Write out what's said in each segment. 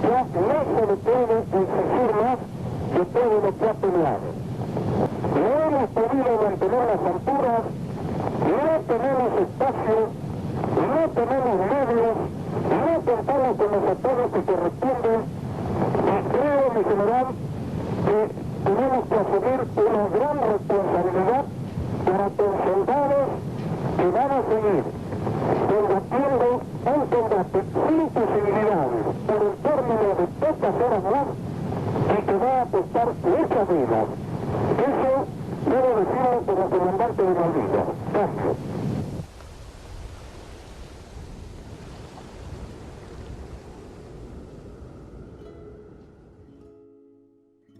Ya no se le puede exigir más de todo lo que ha peleado. No hemos podido mantener las alturas, no tenemos espacio, no tenemos medios, no contamos con los apoyos que corresponden y creo, mi general, que tenemos que asumir una gran responsabilidad para con soldados que van a seguir combatiendo un combate sin posibilidades por el término de pocas horas más y que va a costar muchas vidas. Eso debo decirlo como comandante de Malvinas. Gracias.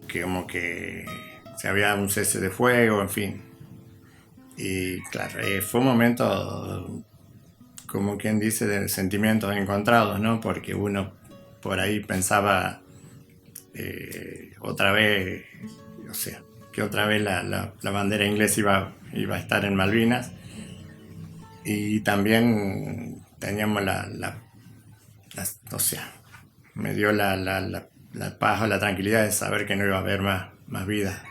Que como que se había un cese de fuego, en fin. Y claro, fue un momento, como quien dice, de sentimientos encontrados, ¿no? Porque uno por ahí pensaba otra vez, o sea, que otra vez la bandera inglesa iba a estar en Malvinas. Y también teníamos o sea, me dio la paz o la tranquilidad de saber que no iba a haber más vidas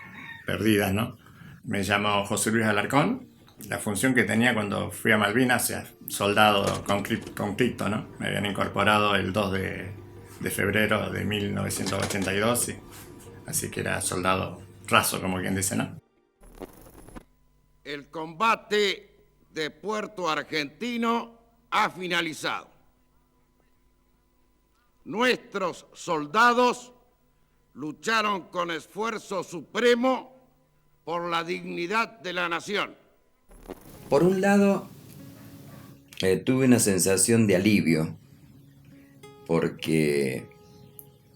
perdidas, ¿no? Me llamo José Luis Alarcón. La función que tenía cuando fui a Malvinas, o sea, soldado conscripto, ¿no? Me habían incorporado el 2 de febrero de 1982, sí. Así que era soldado raso, como quien dice, ¿no? El combate de Puerto Argentino ha finalizado. Nuestros soldados lucharon con esfuerzo supremo por la dignidad de la nación. Por un lado, tuve una sensación de alivio, porque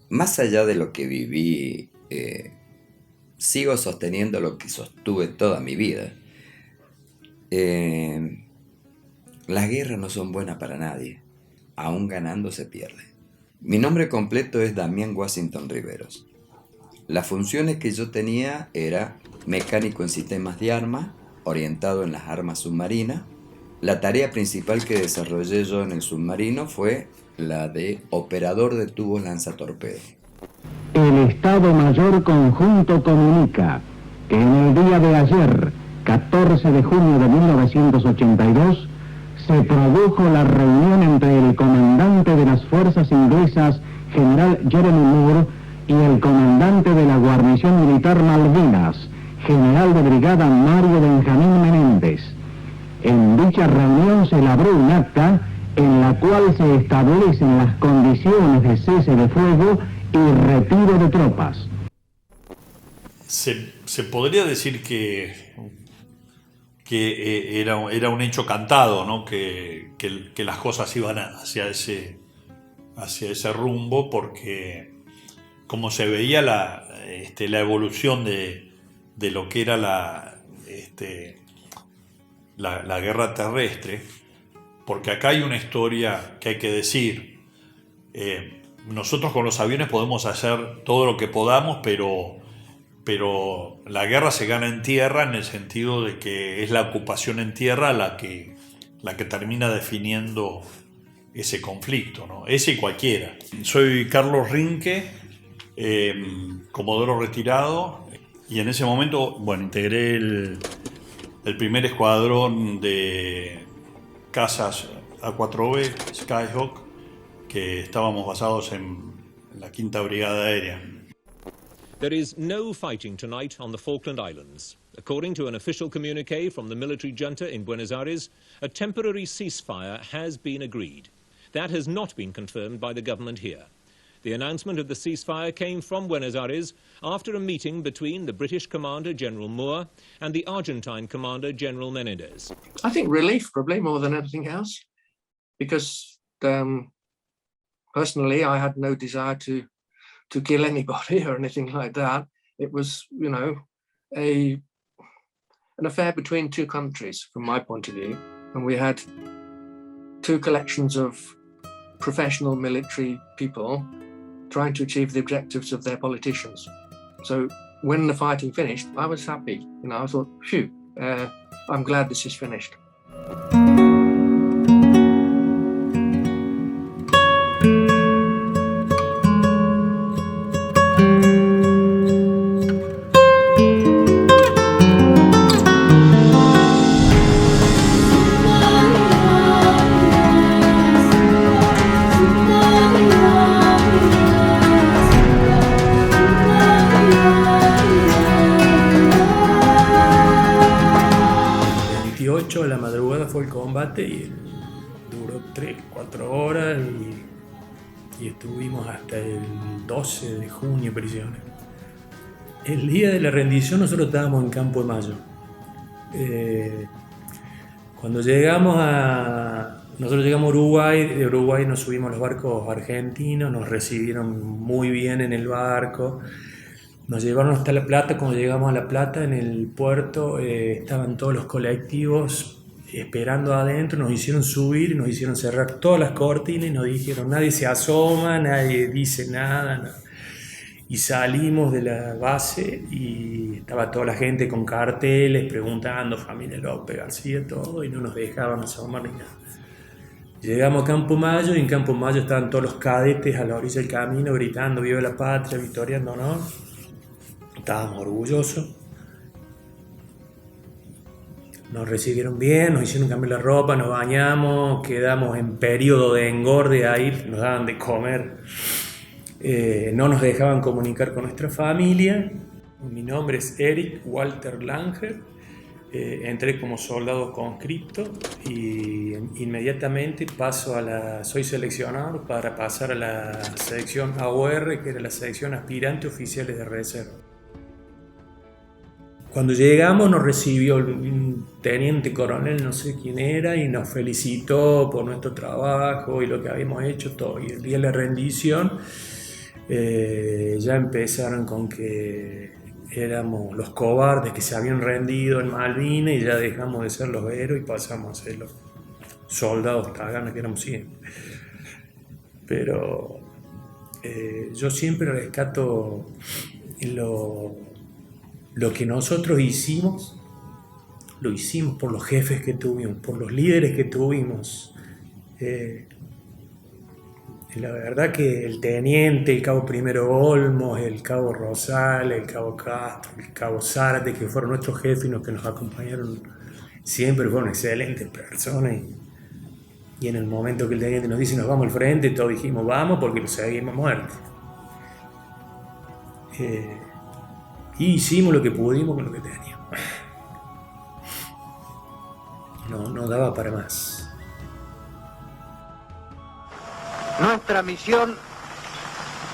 más allá de lo que viví, sigo sosteniendo lo que sostuve toda mi vida. Las guerras no son buenas para nadie, aún ganando se pierde. Mi nombre completo es Damián Washington Riveros. Las funciones que yo tenía era mecánico en sistemas de armas, orientado en las armas submarinas. La tarea principal que desarrollé yo en el submarino fue la de operador de tubos lanzatorpedos. El Estado Mayor Conjunto comunica que en el día de ayer, 14 de junio de 1982, se produjo la reunión entre el comandante de las fuerzas inglesas, general Jeremy Moore, y el comandante de la guarnición militar Malvinas, general de brigada Mario Benjamín Menéndez. En dicha reunión se elaboró un acta en la cual se establecen las condiciones de cese de fuego y retiro de tropas. Se podría decir que era un hecho cantado, ¿no? Que las cosas iban hacia ese rumbo, porque como se veía la evolución de lo que era la guerra terrestre, porque acá hay una historia que hay que decir. Nosotros con los aviones podemos hacer todo lo que podamos, pero la guerra se gana en tierra, en el sentido de que es la ocupación en tierra la que termina definiendo ese conflicto, ¿no? Ese y cualquiera. Soy Carlos Rinque, comodoro retirado, y en ese momento, integré el primer escuadrón de cazas A4B Skyhawk, que estábamos basados en la 5ª Brigada Aérea. There is no fighting tonight on the Falkland Islands. According to an official communique from the military junta in Buenos Aires, a temporary ceasefire has been agreed. That has not been confirmed by the government here. The announcement of the ceasefire came from Buenos Aires after a meeting between the British commander, General Moore, and the Argentine commander, General Menendez. I think relief, probably, more than anything else, because personally, I had no desire to kill anybody or anything like that. It was, an affair between two countries, from my point of view, and we had two collections of professional military people trying to achieve the objectives of their politicians. So when the fighting finished, I was happy. I thought, phew, I'm glad this is finished. martes y duró 3-4 horas y estuvimos hasta el 12 de junio prisioneros. El día de la rendición nosotros estábamos en Campo de Mayo. Cuando nosotros llegamos a Uruguay, de Uruguay nos subimos a los barcos argentinos, nos recibieron muy bien en el barco, nos llevaron hasta La Plata. Cuando llegamos a La Plata, en el puerto, estaban todos los colectivos esperando adentro, nos hicieron subir, nos hicieron cerrar todas las cortinas y nos dijeron: nadie se asoma, nadie dice nada. Y salimos de la base y estaba toda la gente con carteles preguntando, familia López García, todo, y no nos dejaban asomar ni nada. Llegamos a Campo Mayo y en Campo Mayo estaban todos los cadetes a la orilla del camino gritando viva la patria, victoriándonos. Estábamos orgullosos. Nos recibieron bien, nos hicieron cambiar la ropa, nos bañamos, quedamos en periodo de engorde ahí, nos daban de comer. No nos dejaban comunicar con nuestra familia. Mi nombre es Eric Walter Langer. Entré como soldado conscripto y inmediatamente soy seleccionado para pasar a la sección AOR, que era la sección aspirante oficiales de reserva. Cuando llegamos nos recibió un teniente coronel, no sé quién era, y nos felicitó por nuestro trabajo y lo que habíamos hecho, todo. Y el día de la rendición ya empezaron con que éramos los cobardes que se habían rendido en Malvinas y ya dejamos de ser los héroes y pasamos a ser los soldados taganas que éramos siempre. Pero yo siempre rescato lo que nosotros hicimos, lo hicimos por los jefes que tuvimos, por los líderes que tuvimos. La verdad que el teniente, el cabo Primero Olmos, el cabo Rosales, el cabo Castro, el cabo Zárate, que fueron nuestros jefes y los que nos acompañaron siempre, fueron excelentes personas. Y en el momento que el teniente nos dice nos vamos al frente, todos dijimos vamos porque lo seguimos a muerte. Y hicimos lo que pudimos con lo que teníamos. No daba para más. Nuestra misión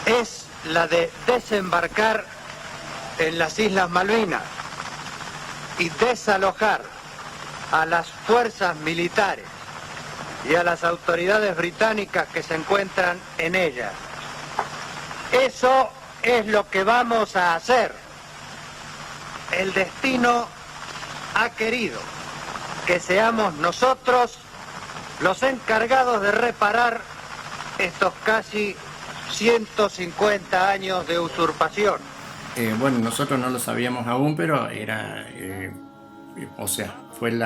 es la de desembarcar en las Islas Malvinas y desalojar a las fuerzas militares y a las autoridades británicas que se encuentran en ellas. Eso es lo que vamos a hacer. El destino ha querido que seamos nosotros los encargados de reparar estos casi 150 años de usurpación. Bueno, nosotros no lo sabíamos aún, pero era, fue el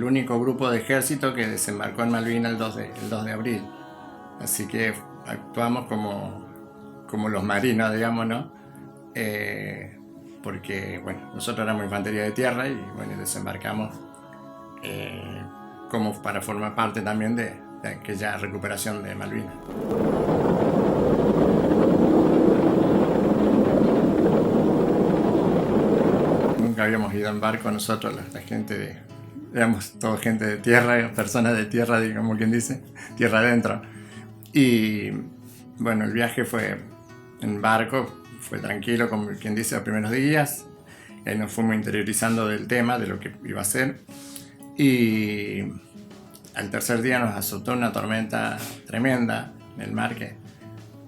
único grupo de ejército que desembarcó en Malvinas el 2 de abril. Así que actuamos como los marinos, digamos, ¿no? Porque, bueno, nosotros éramos infantería de tierra y, bueno, desembarcamos como para formar parte también de aquella recuperación de Malvinas. Nunca habíamos ido en barco nosotros, la gente éramos toda gente de tierra, personas de tierra, como quien dice, tierra adentro. Y bueno, el viaje fue en barco, fue tranquilo, como quien dice, los primeros días. Ahí nos fuimos interiorizando del tema, de lo que iba a ser. Y al tercer día nos azotó una tormenta tremenda en el mar, que el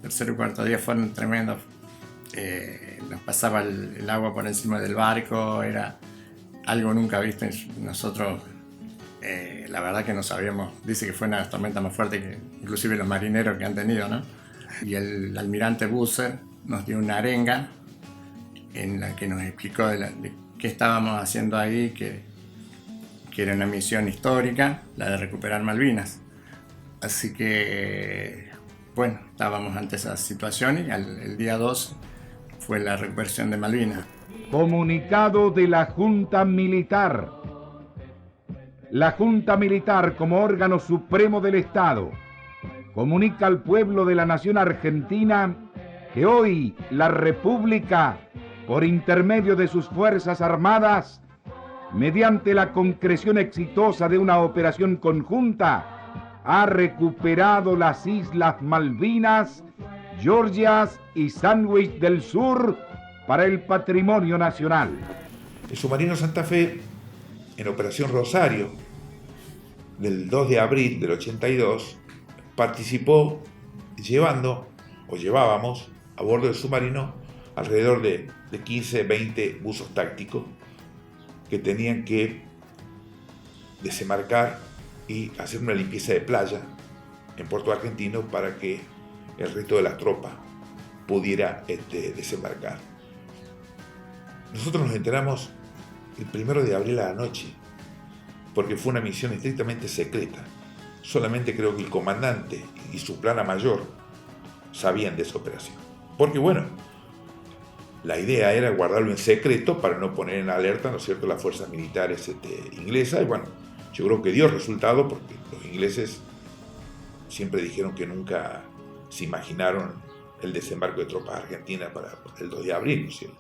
tercer y cuarto día fueron tremendos. Nos pasaba el agua por encima del barco, era algo nunca visto. Nosotros, la verdad que no sabíamos, dice que fue una tormenta más fuerte que inclusive los marineros que han tenido, ¿no? Y el almirante Busser nos dio una arenga en la que nos explicó de qué estábamos haciendo ahí, que era una misión histórica, la de recuperar Malvinas. Así que, bueno, estábamos ante esa situación y el día 2 fue la recuperación de Malvinas. Comunicado de la Junta Militar. La Junta Militar, como órgano supremo del Estado, comunica al pueblo de la nación argentina que hoy la República, por intermedio de sus Fuerzas Armadas, mediante la concreción exitosa de una operación conjunta, ha recuperado las Islas Malvinas, Georgias y Sandwich del Sur para el patrimonio nacional. El submarino Santa Fe, en Operación Rosario, del 2 de abril del 82, participó llevábamos a bordo del submarino alrededor de 15, 20 buzos tácticos que tenían que desembarcar y hacer una limpieza de playa en Puerto Argentino para que el resto de la tropa pudiera desembarcar. Nosotros nos enteramos el 1 de abril a la noche, porque fue una misión estrictamente secreta. Solamente creo que el comandante y su plana mayor sabían de esa operación. Porque bueno, la idea era guardarlo en secreto para no poner en alerta, ¿no es cierto?, las fuerzas militares inglesas. Y bueno, yo creo que dio resultado, porque los ingleses siempre dijeron que nunca se imaginaron el desembarco de tropas argentinas para el 2 de abril, ¿no es cierto?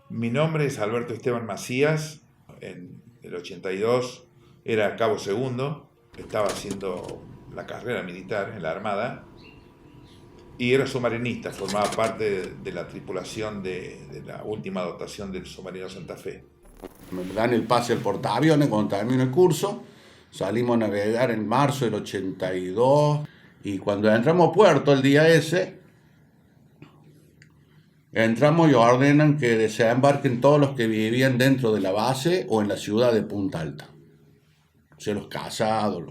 Mi nombre es Alberto Esteban Macías. En el 82 era cabo segundo, estaba haciendo la carrera militar en la Armada y era submarinista, formaba parte de la tripulación de la última dotación del submarino Santa Fe. Me dan el pase al portaaviones cuando termino el curso, salimos a navegar en marzo del 82 y cuando entramos a puerto el día ese, entramos y ordenan que desembarquen todos los que vivían dentro de la base o en la ciudad de Punta Alta. O sea, los casados,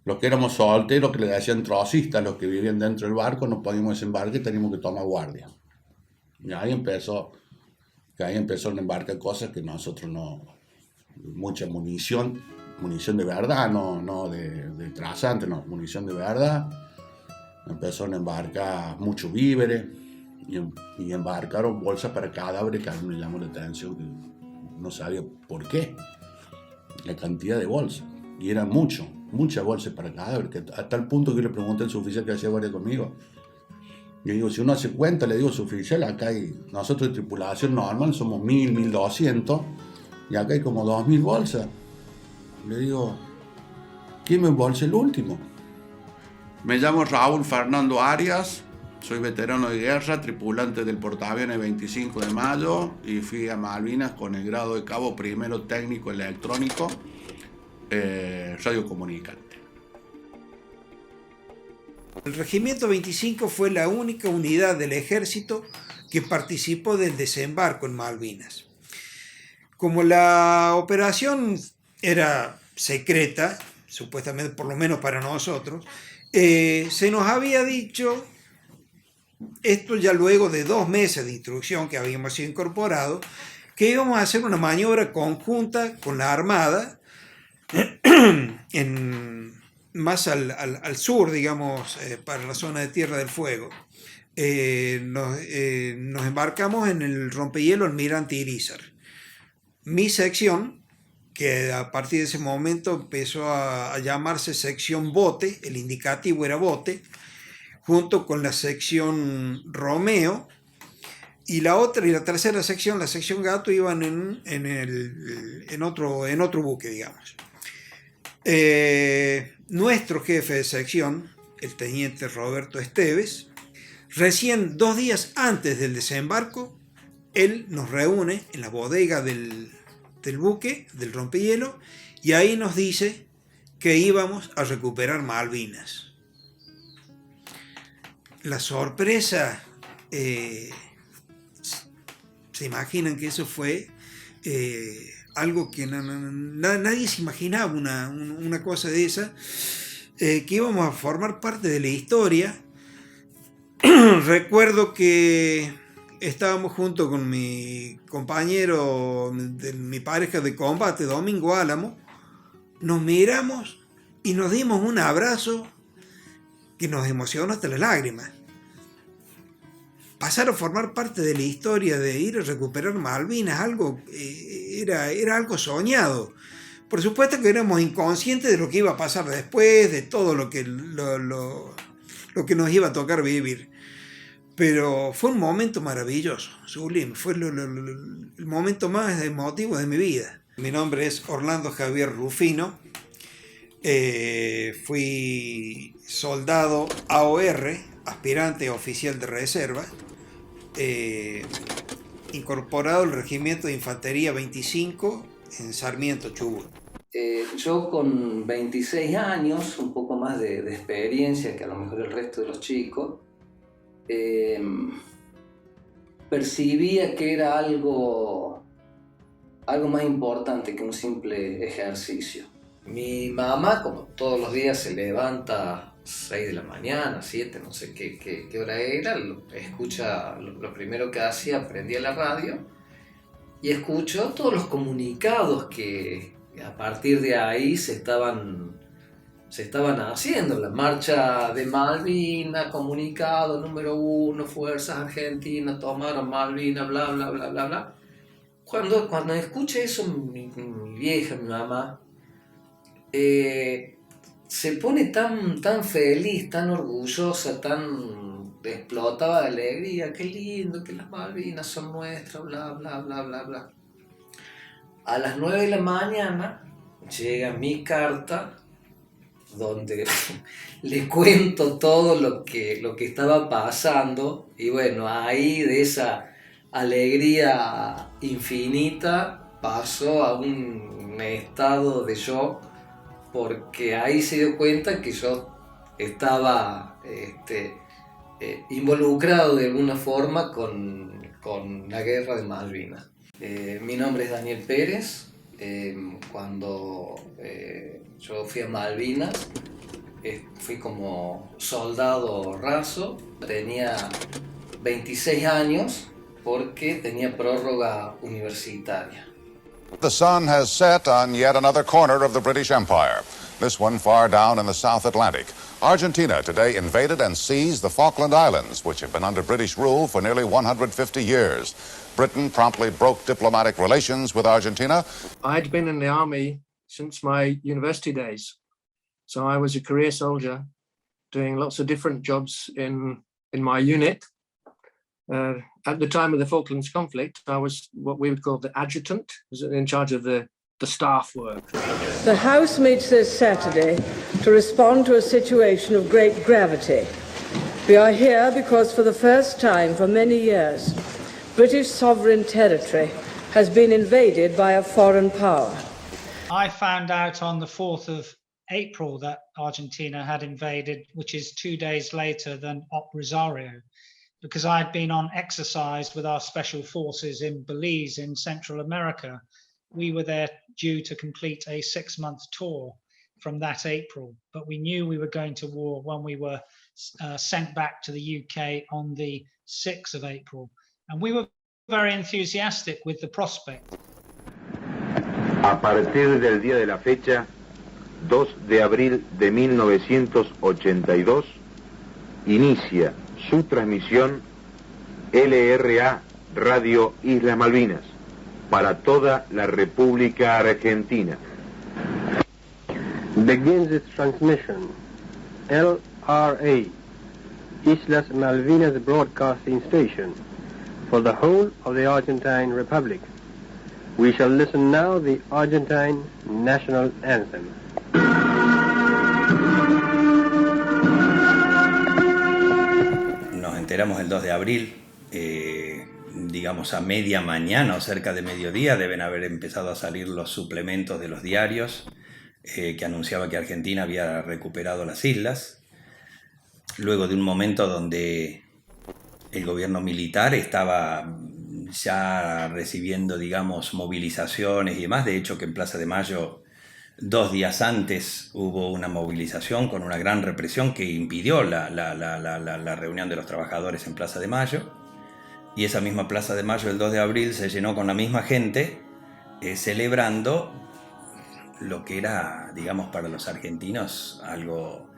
los que éramos solteros, que le decían trocistas, los que vivían dentro del barco, no podíamos desembarcar y teníamos que tomar guardia. Y ahí empezó a embarcar cosas que nosotros no... Mucha munición de verdad, no de trazante, no, munición de verdad. Empezaron a embarcar muchos víveres. Y embarcaron bolsas para cadáveres, que a mí me llamó la atención, que no sabía por qué, la cantidad de bolsas. Y eran muchas bolsas para cadáveres, que a tal punto que le pregunté al suboficial que hacía guardia conmigo. Yo digo, si uno hace cuenta, le digo, suboficial, acá hay, nosotros de tripulación normal somos 1000, 1200, y acá hay como 2000 bolsas. Le digo, ¿quién me embolsa el último? Me llamo Raúl Fernando Arias. Soy veterano de guerra, tripulante del portaaviones 25 de mayo y fui a Malvinas con el grado de cabo primero técnico electrónico radiocomunicante. El Regimiento 25 fue la única unidad del ejército que participó del desembarco en Malvinas. Como la operación era secreta, supuestamente por lo menos para nosotros, se nos había dicho... Esto ya luego de 2 meses de instrucción que habíamos sido incorporados, que íbamos a hacer una maniobra conjunta con la Armada, más al sur, digamos, para la zona de Tierra del Fuego. Nos embarcamos en el rompehielo Almirante Irízar. Mi sección, que a partir de ese momento empezó a llamarse sección bote, el indicativo era bote, junto con la sección Romeo, y la otra y la tercera sección, la sección Gato, iban en otro buque, digamos. Nuestro jefe de sección, el teniente Roberto Esteves, recién 2 días antes del desembarco, él nos reúne en la bodega del buque, del rompehielo, y ahí nos dice que íbamos a recuperar Malvinas. La sorpresa, se imaginan que eso fue algo que nadie se imaginaba, una cosa de esa, que íbamos a formar parte de la historia. Recuerdo que estábamos junto con mi compañero, de mi pareja de combate, Domingo Álamo, nos miramos y nos dimos un abrazo que nos emocionó hasta las lágrimas. Pasar a formar parte de la historia de ir a recuperar Malvinas, era algo soñado. Por supuesto que éramos inconscientes de lo que iba a pasar después, de todo lo que nos iba a tocar vivir. Pero fue un momento maravilloso, sublime, fue el momento más emotivo de mi vida. Mi nombre es Orlando Javier Rufino. Fui soldado AOR, aspirante a oficial de reserva, incorporado al Regimiento de Infantería 25 en Sarmiento, Chubut. Yo con 26 años, un poco más de experiencia que a lo mejor el resto de los chicos, percibía que era algo más importante que un simple ejercicio. Mi mamá, como todos los días, se levanta a 6 de la mañana, 7, no sé qué hora era, lo primero que hacía, prendía la radio y escuchó todos los comunicados que a partir de ahí se estaban haciendo. La marcha de Malvinas, comunicado número 1, fuerzas argentinas tomaron Malvinas, bla, bla, bla, bla, bla. Cuando escuché eso, mi vieja, mi mamá, se pone tan feliz, tan orgullosa, explotaba de alegría. Qué lindo que las Malvinas son nuestras, bla, bla, bla, bla, bla. A las 9 de la mañana llega mi carta donde le cuento todo lo que estaba pasando, y bueno, ahí de esa alegría infinita pasó a un estado de shock, porque ahí se dio cuenta que yo estaba involucrado de alguna forma con la guerra de Malvinas. Mi nombre es Daniel Pérez. Cuando yo fui a Malvinas, fui como soldado raso, tenía 26 años porque tenía prórroga universitaria. The sun has set on yet another corner of the British Empire, this one far down in the South Atlantic. Argentina today invaded and seized the Falkland Islands, which have been under British rule for nearly 150 years. Britain promptly broke diplomatic relations with Argentina. I'd been in the army since my university days, so I was a career soldier doing lots of different jobs in my unit. At the time of the Falklands conflict, I was what we would call the adjutant, was in charge of the staff work. The House meets this Saturday to respond to a situation of great gravity. We are here because for the first time for many years, British sovereign territory has been invaded by a foreign power. I found out on the 4th of April that Argentina had invaded, which is 2 days later than Op Rosario, because I had been on exercise with our special forces in Belize in Central America. We were there due to complete a 6-month tour from that April, but we knew we were going to war when we were sent back to the UK on the 6th of April. And we were very enthusiastic with the prospect. A partir del día de la fecha, 2 de abril de 1982, inicia su transmisión LRA Radio Islas Malvinas para toda la República Argentina. Begins its transmission, LRA, Islas Malvinas Broadcasting Station, for the whole of the Argentine Republic. We shall listen now the Argentine National Anthem. Nos enteramos el 2 de abril, digamos a media mañana o cerca de mediodía deben haber empezado a salir los suplementos de los diarios que anunciaba que Argentina había recuperado las islas, luego de un momento donde el gobierno militar estaba ya recibiendo, digamos, movilizaciones y demás. De hecho, que en Plaza de Mayo, 2 días antes, hubo una movilización con una gran represión que impidió la reunión de los trabajadores en Plaza de Mayo. Y esa misma Plaza de Mayo, el 2 de abril, se llenó con la misma gente celebrando lo que era, digamos, para los argentinos algo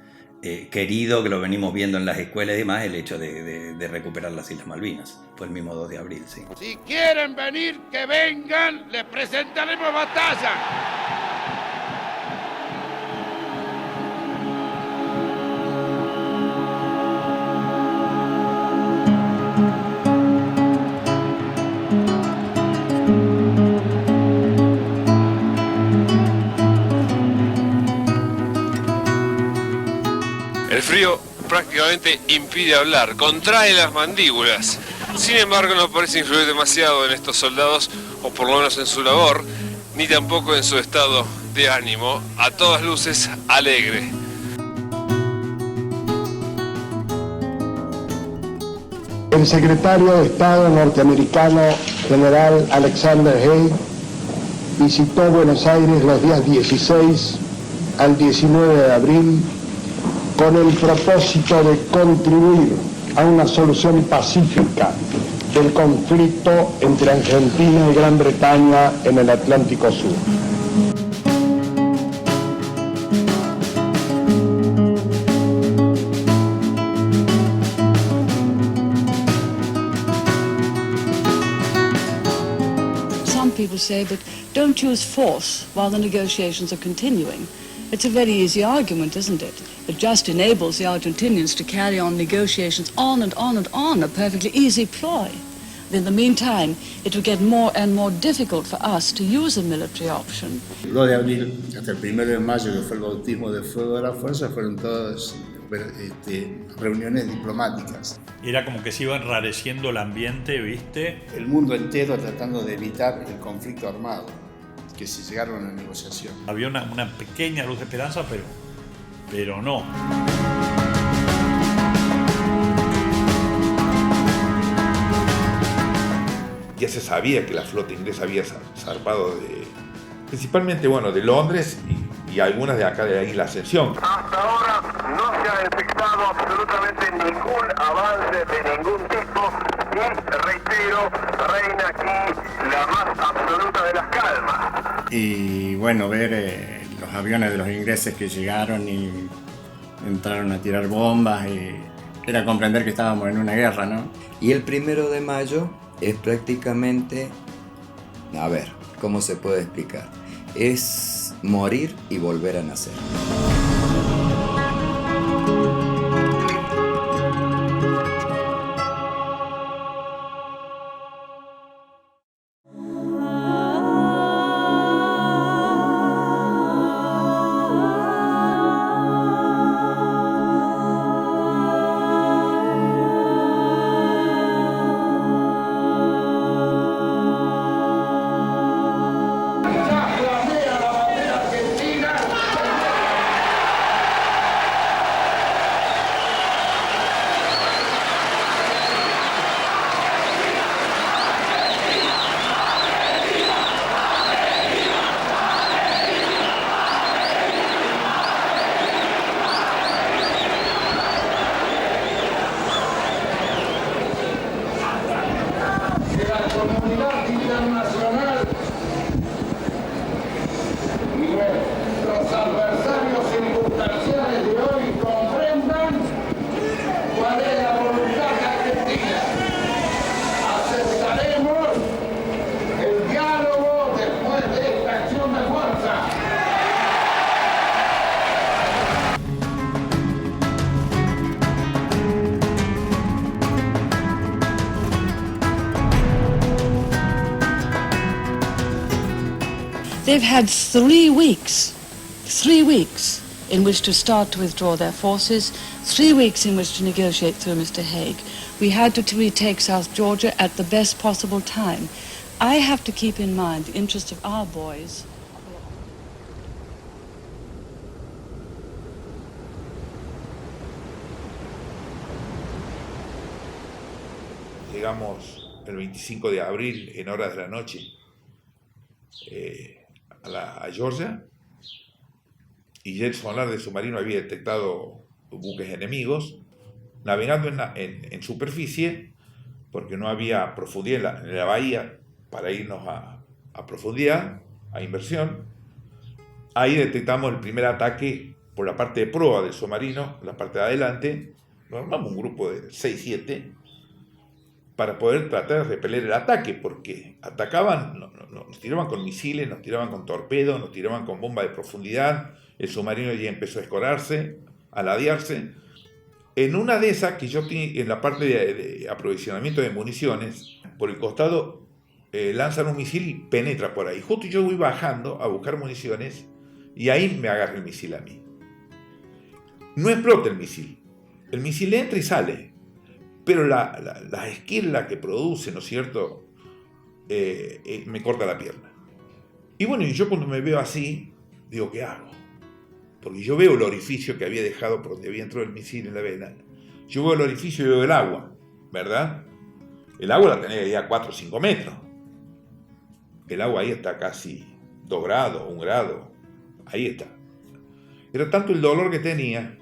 querido, que lo venimos viendo en las escuelas y demás, el hecho de recuperar las Islas Malvinas. Fue el mismo 2 de abril, sí. Si quieren venir, que vengan, les presentaremos batalla. prácticamente impide hablar, contrae las mandíbulas. Sin embargo, no parece influir demasiado en estos soldados, o por lo menos en su labor, ni tampoco en su estado de ánimo, a todas luces alegre. El secretario de Estado norteamericano, general Alexander Haig, visitó Buenos Aires los días 16 al 19 de abril con el propósito de contribuir a una solución pacífica del conflicto entre Argentina y Gran Bretaña en el Atlántico Sur. People say, but don't use force while the negotiations are continuing. It's a very easy argument, isn't it? It just enables the Argentinians to carry on negotiations on and on and on, a perfectly easy ploy. In the meantime, it will get more and more difficult for us to use a military option. El 2 de abril hasta el 1 de mayo, que fue el bautismo de fuego de la fuerza, fueron todas reuniones diplomáticas. Era como que se iba enrareciendo el ambiente, ¿viste? El mundo entero tratando de evitar el conflicto armado, que se llegaron a una negociación. Había una pequeña luz de esperanza, pero no. Ya se sabía que la flota inglesa había zarpado principalmente de Londres y algunas de acá de la isla Ascensión. Hasta ahora no se ha detectado absolutamente ningún avance de ningún tipo y, reitero, reina aquí la más absoluta de las calmas. Y bueno, ver los aviones de los ingleses que llegaron y entraron a tirar bombas y era comprender que estábamos en una guerra, ¿no? Y el 1 de mayo es prácticamente, a ver, ¿cómo se puede explicar? Es morir y volver a nacer. They've had 3 weeks in which to start to withdraw their forces, 3 weeks in which to negotiate through Mr. Haig. We had to retake South Georgia at the best possible time. I have to keep in mind the interest of our boys. Llegamos el 25 de abril en horas de la noche a Georgia, y el sonar del submarino había detectado buques enemigos navegando en superficie, porque no había profundidad en la bahía para irnos a profundidad, a inversión. Ahí detectamos el primer ataque por la parte de proa del submarino, la parte de adelante. Nos armamos un grupo de 6-7 para poder tratar de repeler el ataque, porque atacaban, nos tiraban con misiles, nos tiraban con torpedos, nos tiraban con bombas de profundidad. El submarino ya empezó a escorarse, a ladearse. En una de esas, que yo en la parte de aprovisionamiento de municiones, por el costado lanzan un misil y penetra por ahí. Justo yo voy bajando a buscar municiones y ahí me agarra el misil a mí. No explota el misil, El misil entra y sale, pero la esquirla que produce, ¿no es cierto?, me corta la pierna. Y bueno, yo cuando me veo así, digo, ¿qué hago? Porque yo veo el orificio que había dejado por donde había entrado el misil en la vena. Yo veo el orificio y veo el agua, ¿verdad? El agua la tenía ahí a 4 o 5 metros. El agua ahí está casi 2 grados, 1 grado. Ahí está. Era tanto el dolor que tenía,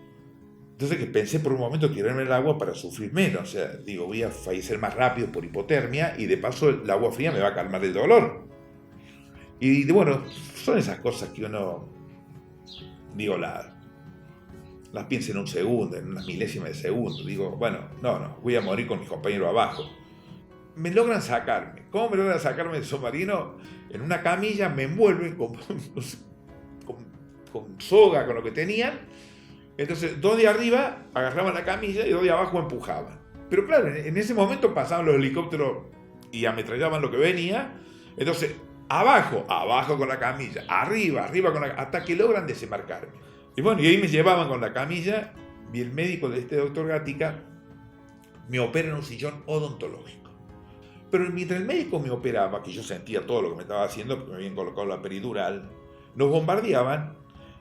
entonces que pensé por un momento tirarme el agua para sufrir menos. O sea, digo, voy a fallecer más rápido por hipotermia y de paso el agua fría me va a calmar el dolor. Y bueno, son esas cosas que uno, digo, las piensa en un segundo, en una milésima de segundo. Digo, bueno, no, voy a morir con mis compañeros abajo. Me logran sacarme. ¿Cómo me logran sacarme del submarino? En una camilla me envuelven con soga, con lo que tenían. Entonces, 2 de arriba agarraban la camilla y 2 de abajo empujaban. Pero claro, en ese momento pasaban los helicópteros y ametrallaban lo que venía. Entonces, abajo con la camilla, arriba con la, hasta que logran desembarcarme. Y bueno, y ahí me llevaban con la camilla y el médico de este doctor Gatica me opera en un sillón odontológico. Pero mientras el médico me operaba, que yo sentía todo lo que me estaba haciendo, porque me habían colocado la peridural, nos bombardeaban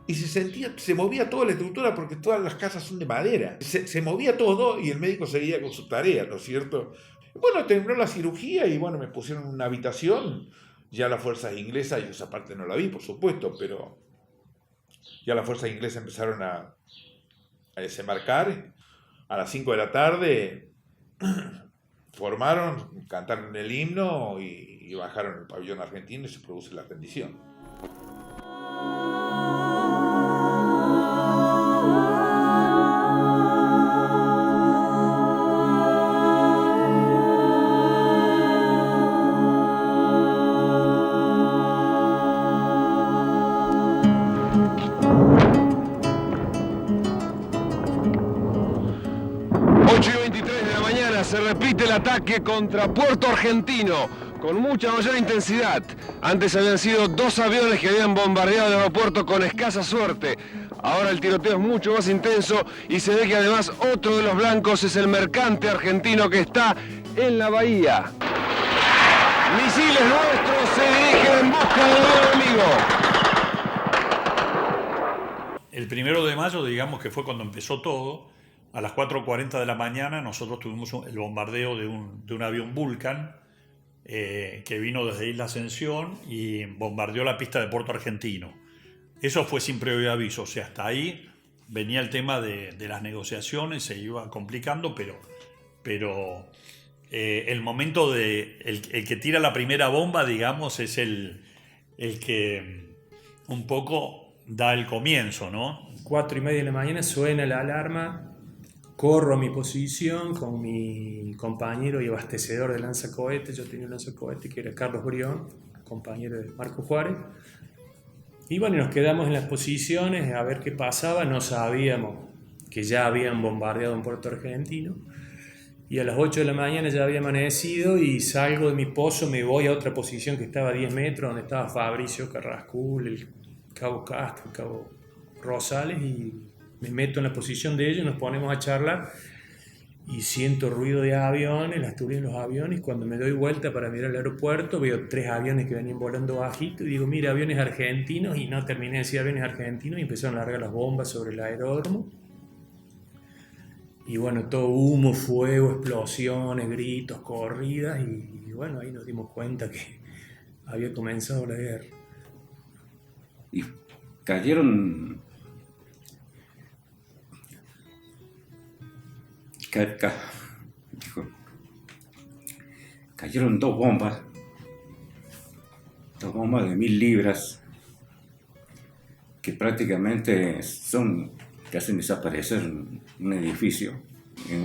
y se movía toda la estructura porque todas las casas son de madera. Se movía todo y el médico seguía con su tarea, ¿no es cierto? Bueno, terminó la cirugía y bueno, me pusieron en una habitación. Ya las fuerzas inglesas, yo esa parte no la vi, por supuesto, pero ya las fuerzas inglesas empezaron a desembarcar. A las 5 de la tarde formaron, cantaron el himno y bajaron el pabellón argentino y se produce la rendición. Se repite el ataque contra Puerto Argentino con mucha mayor intensidad. Antes habían sido 2 aviones que habían bombardeado el aeropuerto con escasa suerte. Ahora el tiroteo es mucho más intenso y se ve que además otro de los blancos es el mercante argentino que está en la bahía. Misiles nuestros se dirigen en busca del enemigo. El 1 de mayo, digamos que fue cuando empezó todo. A las 4:40 de la mañana nosotros tuvimos el bombardeo de un avión Vulcan que vino desde Isla Ascensión y bombardeó la pista de Puerto Argentino. Eso fue sin previo aviso, o sea, hasta ahí venía el tema de las negociaciones, se iba complicando, pero el momento el que tira la primera bomba, digamos, es el que un poco da el comienzo, ¿no? 4:30 de la mañana suena la alarma. Corro a mi posición con mi compañero y abastecedor de lanzacohetes. Yo tenía un lanzacohete que era Carlos Brión, compañero de Marco Juárez. Y bueno, nos quedamos en las posiciones a ver qué pasaba. No sabíamos que ya habían bombardeado en Puerto Argentino. Y a las 8 de la mañana ya había amanecido y salgo de mi pozo, me voy a otra posición que estaba a 10 metros, donde estaba Fabricio Carrascul, el Cabo Castro, el Cabo Rosales, y me meto en la posición de ellos, nos ponemos a charlar y siento ruido de aviones, las turbinas de los aviones. Cuando me doy vuelta para mirar el aeropuerto, veo 3 aviones que venían volando bajito y digo, mira, aviones argentinos, y no terminé de decir aviones argentinos y empezaron a largar las bombas sobre el aeródromo. Y bueno, todo humo, fuego, explosiones, gritos, corridas y bueno, ahí nos dimos cuenta que había comenzado la guerra. Y cayeron... Cayeron 2 bombas de 1000 libras que prácticamente que hacen desaparecer un edificio.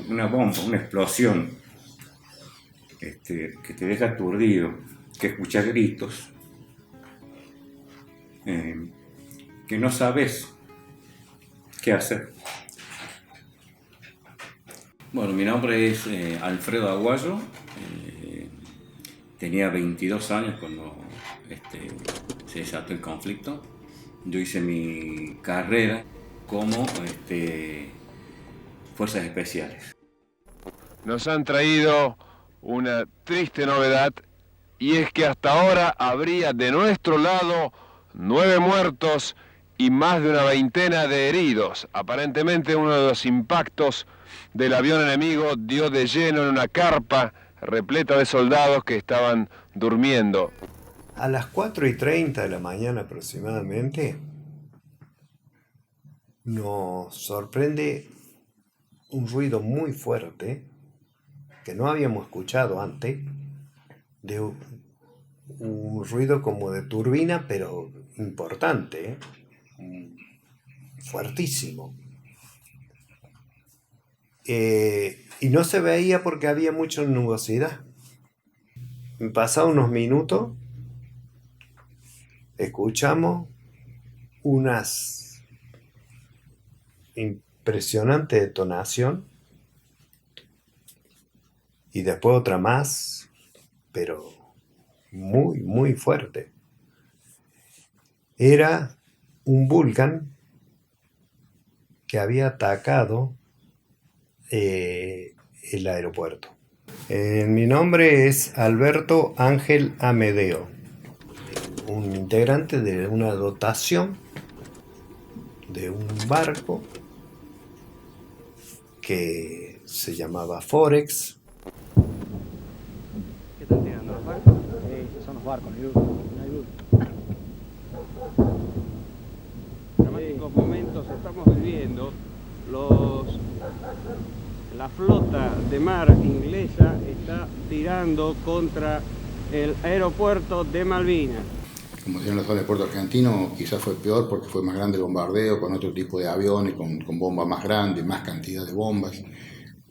Una bomba, una explosión que te deja aturdido, que escuchas gritos, que no sabes qué hacer. Bueno, mi nombre es Alfredo Aguayo, tenía 22 años cuando se desató el conflicto. Yo hice mi carrera como fuerzas especiales. Nos han traído una triste novedad, y es que hasta ahora habría de nuestro lado 9 muertos y más de una veintena de heridos. Aparentemente uno de los impactos del avión enemigo dio de lleno en una carpa repleta de soldados que estaban durmiendo. A las 4:30 de la mañana aproximadamente nos sorprende un ruido muy fuerte que no habíamos escuchado antes, de un ruido como de turbina, pero importante, fuertísimo. Y no se veía porque había mucha nubosidad. Pasados unos minutos, escuchamos unas impresionante detonación y después otra más, pero muy, muy fuerte. Era un Vulcan que había atacado el aeropuerto. Mi nombre es Alberto Ángel Amedeo, un integrante de una dotación de un barco que se llamaba Forex. ¿Qué están tirando los barcos? Esos son los barcos, no hay duda. Dramáticos momentos estamos viviendo. La flota de mar inglesa está tirando contra el aeropuerto de Malvinas. Como decían los del puerto argentino, quizás fue peor porque fue más grande el bombardeo, con otro tipo de aviones, con bombas más grandes, más cantidad de bombas.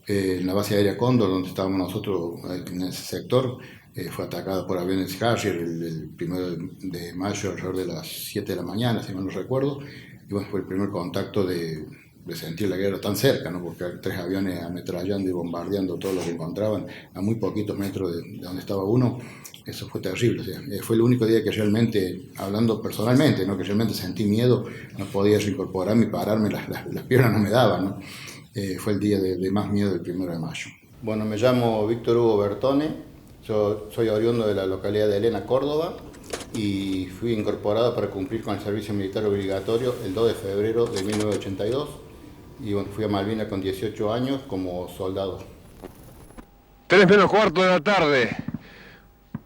En la base aérea Cóndor, donde estábamos nosotros en ese sector, fue atacado por aviones Harrier el 1 de mayo, alrededor de las 7 de la mañana, si mal no recuerdo. Y bueno, fue el primer contacto de sentir la guerra tan cerca, ¿no? Porque 3 aviones ametrallando y bombardeando todo lo que encontraban a muy poquitos metros de donde estaba uno. Eso fue terrible. O sea, fue el único día que realmente, hablando personalmente, ¿no? Que realmente sentí miedo, no podía reincorporarme y pararme, las piernas no me daban, ¿no? Fue el día de más miedo del 1 de mayo. Bueno, me llamo Víctor Hugo Bertone, yo soy oriundo de la localidad de Elena, Córdoba, y fui incorporado para cumplir con el servicio militar obligatorio el 2 de febrero de 1982, y bueno, fui a Malvinas con 18 años como soldado. 3:15 de la tarde.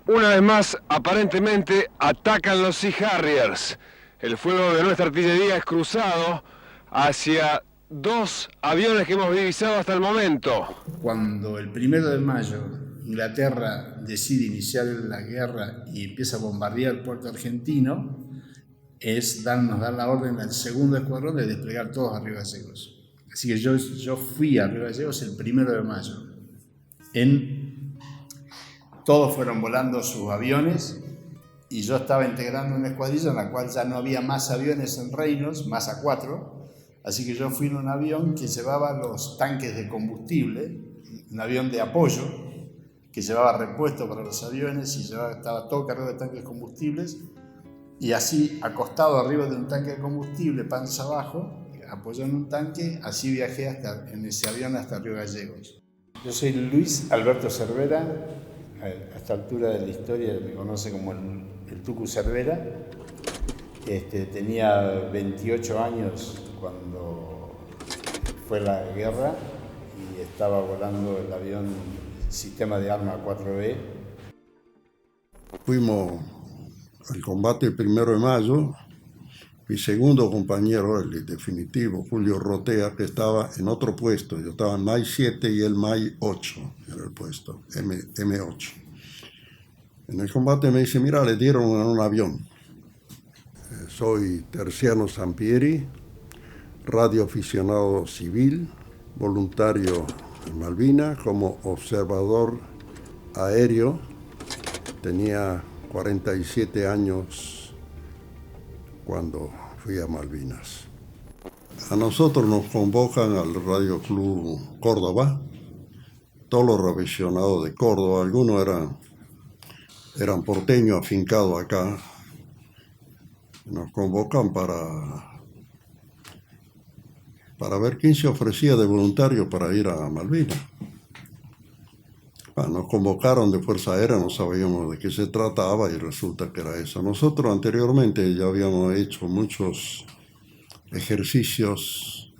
Una vez más, aparentemente, atacan los Sea Harriers. El fuego de nuestra artillería es cruzado hacia 2 aviones que hemos divisado hasta el momento. Cuando el 1 de mayo Inglaterra decide iniciar la guerra y empieza a bombardear el puerto argentino, nos dan la orden al 2º escuadrón de desplegar todos a Río Gallegos. Así que yo fui a Río Gallegos el 1 de mayo. Todos fueron volando sus aviones y yo estaba integrando una escuadrilla en la cual ya no había más aviones en Reynolds, más a 4. Así que yo fui en un avión que llevaba los tanques de combustible, un avión de apoyo que llevaba repuesto para los aviones y estaba todo cargado de tanques de combustibles, y así acostado arriba de un tanque de combustible, panza abajo, apoyado en un tanque, así viajé en ese avión hasta Río Gallegos. Yo soy Luis Alberto Cervera, a esta altura de la historia me conoce como el Tucu Cervera. Tenía 28 años cuando fue la guerra y estaba volando el avión sistema de arma 4B. Fuimos al combate el 1 de mayo. Mi segundo compañero, el definitivo, Julio Rotea, que estaba en otro puesto. Yo estaba en MAI 7 y él MAI 8, era el puesto, M8. En el combate me dice, mira, le dieron a un avión. Soy Terciano Sampieri, radioaficionado civil, voluntario en Malvinas, como observador aéreo. Tenía 47 años cuando fui a Malvinas. A nosotros nos convocan al Radio Club Córdoba, todos los aficionados de Córdoba, algunos eran porteños afincados acá. Nos convocan para para ver quién se ofrecía de voluntario para ir a Malvinas. Nos convocaron de Fuerza Aérea, no sabíamos de qué se trataba y resulta que era eso. Nosotros anteriormente ya habíamos hecho muchos ejercicios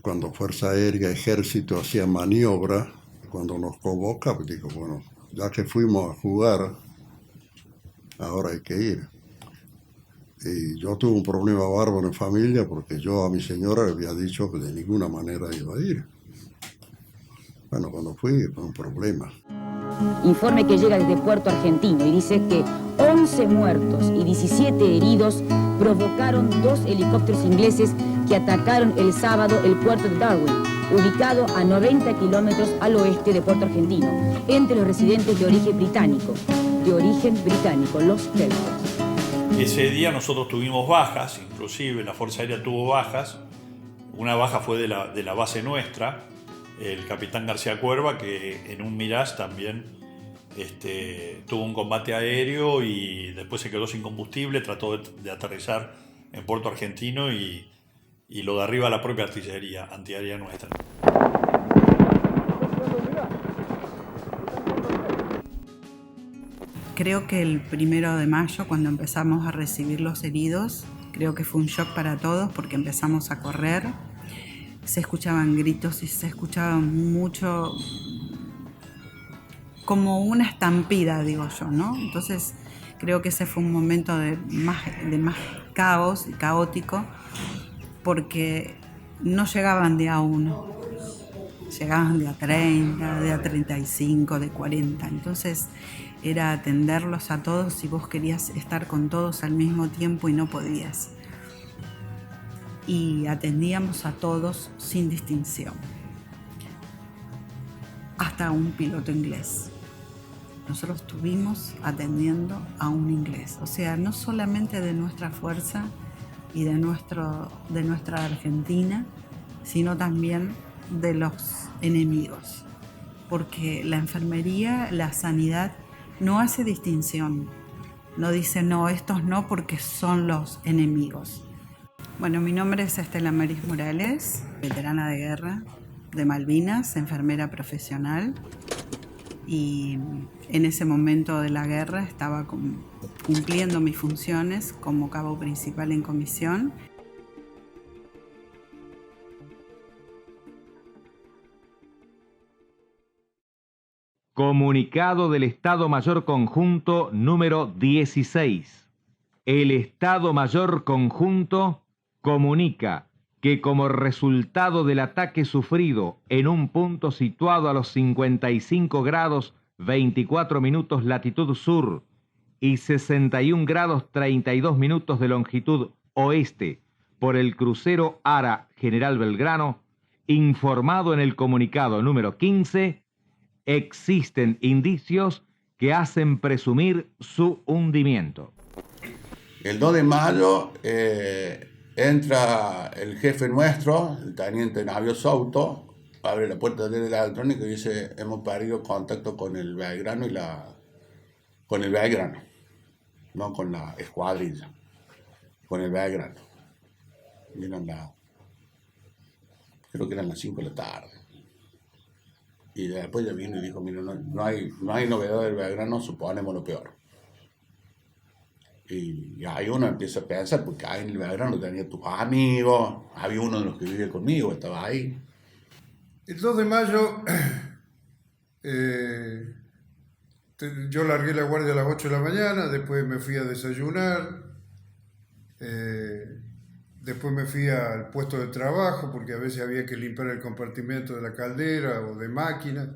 cuando Fuerza Aérea, Ejército hacía maniobra. Cuando nos convoca, pues digo, bueno, ya que fuimos a jugar, ahora hay que ir. Y yo tuve un problema bárbaro en familia porque yo a mi señora le había dicho que de ninguna manera iba a ir. Bueno, cuando fui fue un problema. Informe que llega desde Puerto Argentino y dice que 11 muertos y 17 heridos provocaron 2 helicópteros ingleses que atacaron el sábado el puerto de Darwin, ubicado a 90 kilómetros al oeste de Puerto Argentino, entre los residentes de origen británico, los keltos. Ese día nosotros tuvimos bajas, inclusive la Fuerza Aérea tuvo bajas. Una baja fue de la base nuestra, el capitán García Cuerva, que en un Mirage también tuvo un combate aéreo y después se quedó sin combustible, trató de aterrizar en Puerto Argentino y lo derriba la propia artillería antiaérea nuestra. Creo que el 1 de mayo, cuando empezamos a recibir los heridos, creo que fue un shock para todos porque empezamos a correr. Se escuchaban gritos y se escuchaba mucho, como una estampida, digo yo, ¿no? Entonces creo que ese fue un momento de más caos y caótico, porque no llegaban de a uno, llegaban de a 30, de a 35, de 40. Entonces era atenderlos a todos y vos querías estar con todos al mismo tiempo y no podías. Y atendíamos a todos sin distinción, hasta un piloto inglés. Nosotros estuvimos atendiendo a un inglés, o sea, no solamente de nuestra fuerza y de nuestra Argentina, sino también de los enemigos, porque la enfermería, la sanidad no hace distinción, no dice no, estos no porque son los enemigos. Bueno, mi nombre es Estela Maris Morales, veterana de guerra de Malvinas, enfermera profesional, y en ese momento de la guerra estaba cumpliendo mis funciones como cabo principal en comisión. Comunicado del Estado Mayor Conjunto número 16. El Estado Mayor Conjunto comunica que como resultado del ataque sufrido en un punto situado a los 55 grados 24 minutos latitud sur y 61 grados 32 minutos de longitud oeste por el crucero Ara General Belgrano, informado en el comunicado número 15, existen indicios que hacen presumir su hundimiento. El 2 de mayo entra el jefe nuestro, el teniente Navio Souto, abre la puerta de la electrónica y dice: hemos perdido contacto con el Belgrano con el Belgrano, no con la escuadrilla, con el Belgrano. Y creo que eran las 5 de la tarde. Y después ya vino y dijo: mira, no hay novedad del Belgrano, suponemos lo peor. Y ahí uno empieza a pensar, porque ahí en el Belgrano tenía tus amigos, había uno de los que vivía conmigo, estaba ahí. El 2 de mayo yo largué la guardia a las 8 de la mañana, después me fui a desayunar, después me fui al puesto de trabajo, porque a veces había que limpiar el compartimento de la caldera o de máquinas.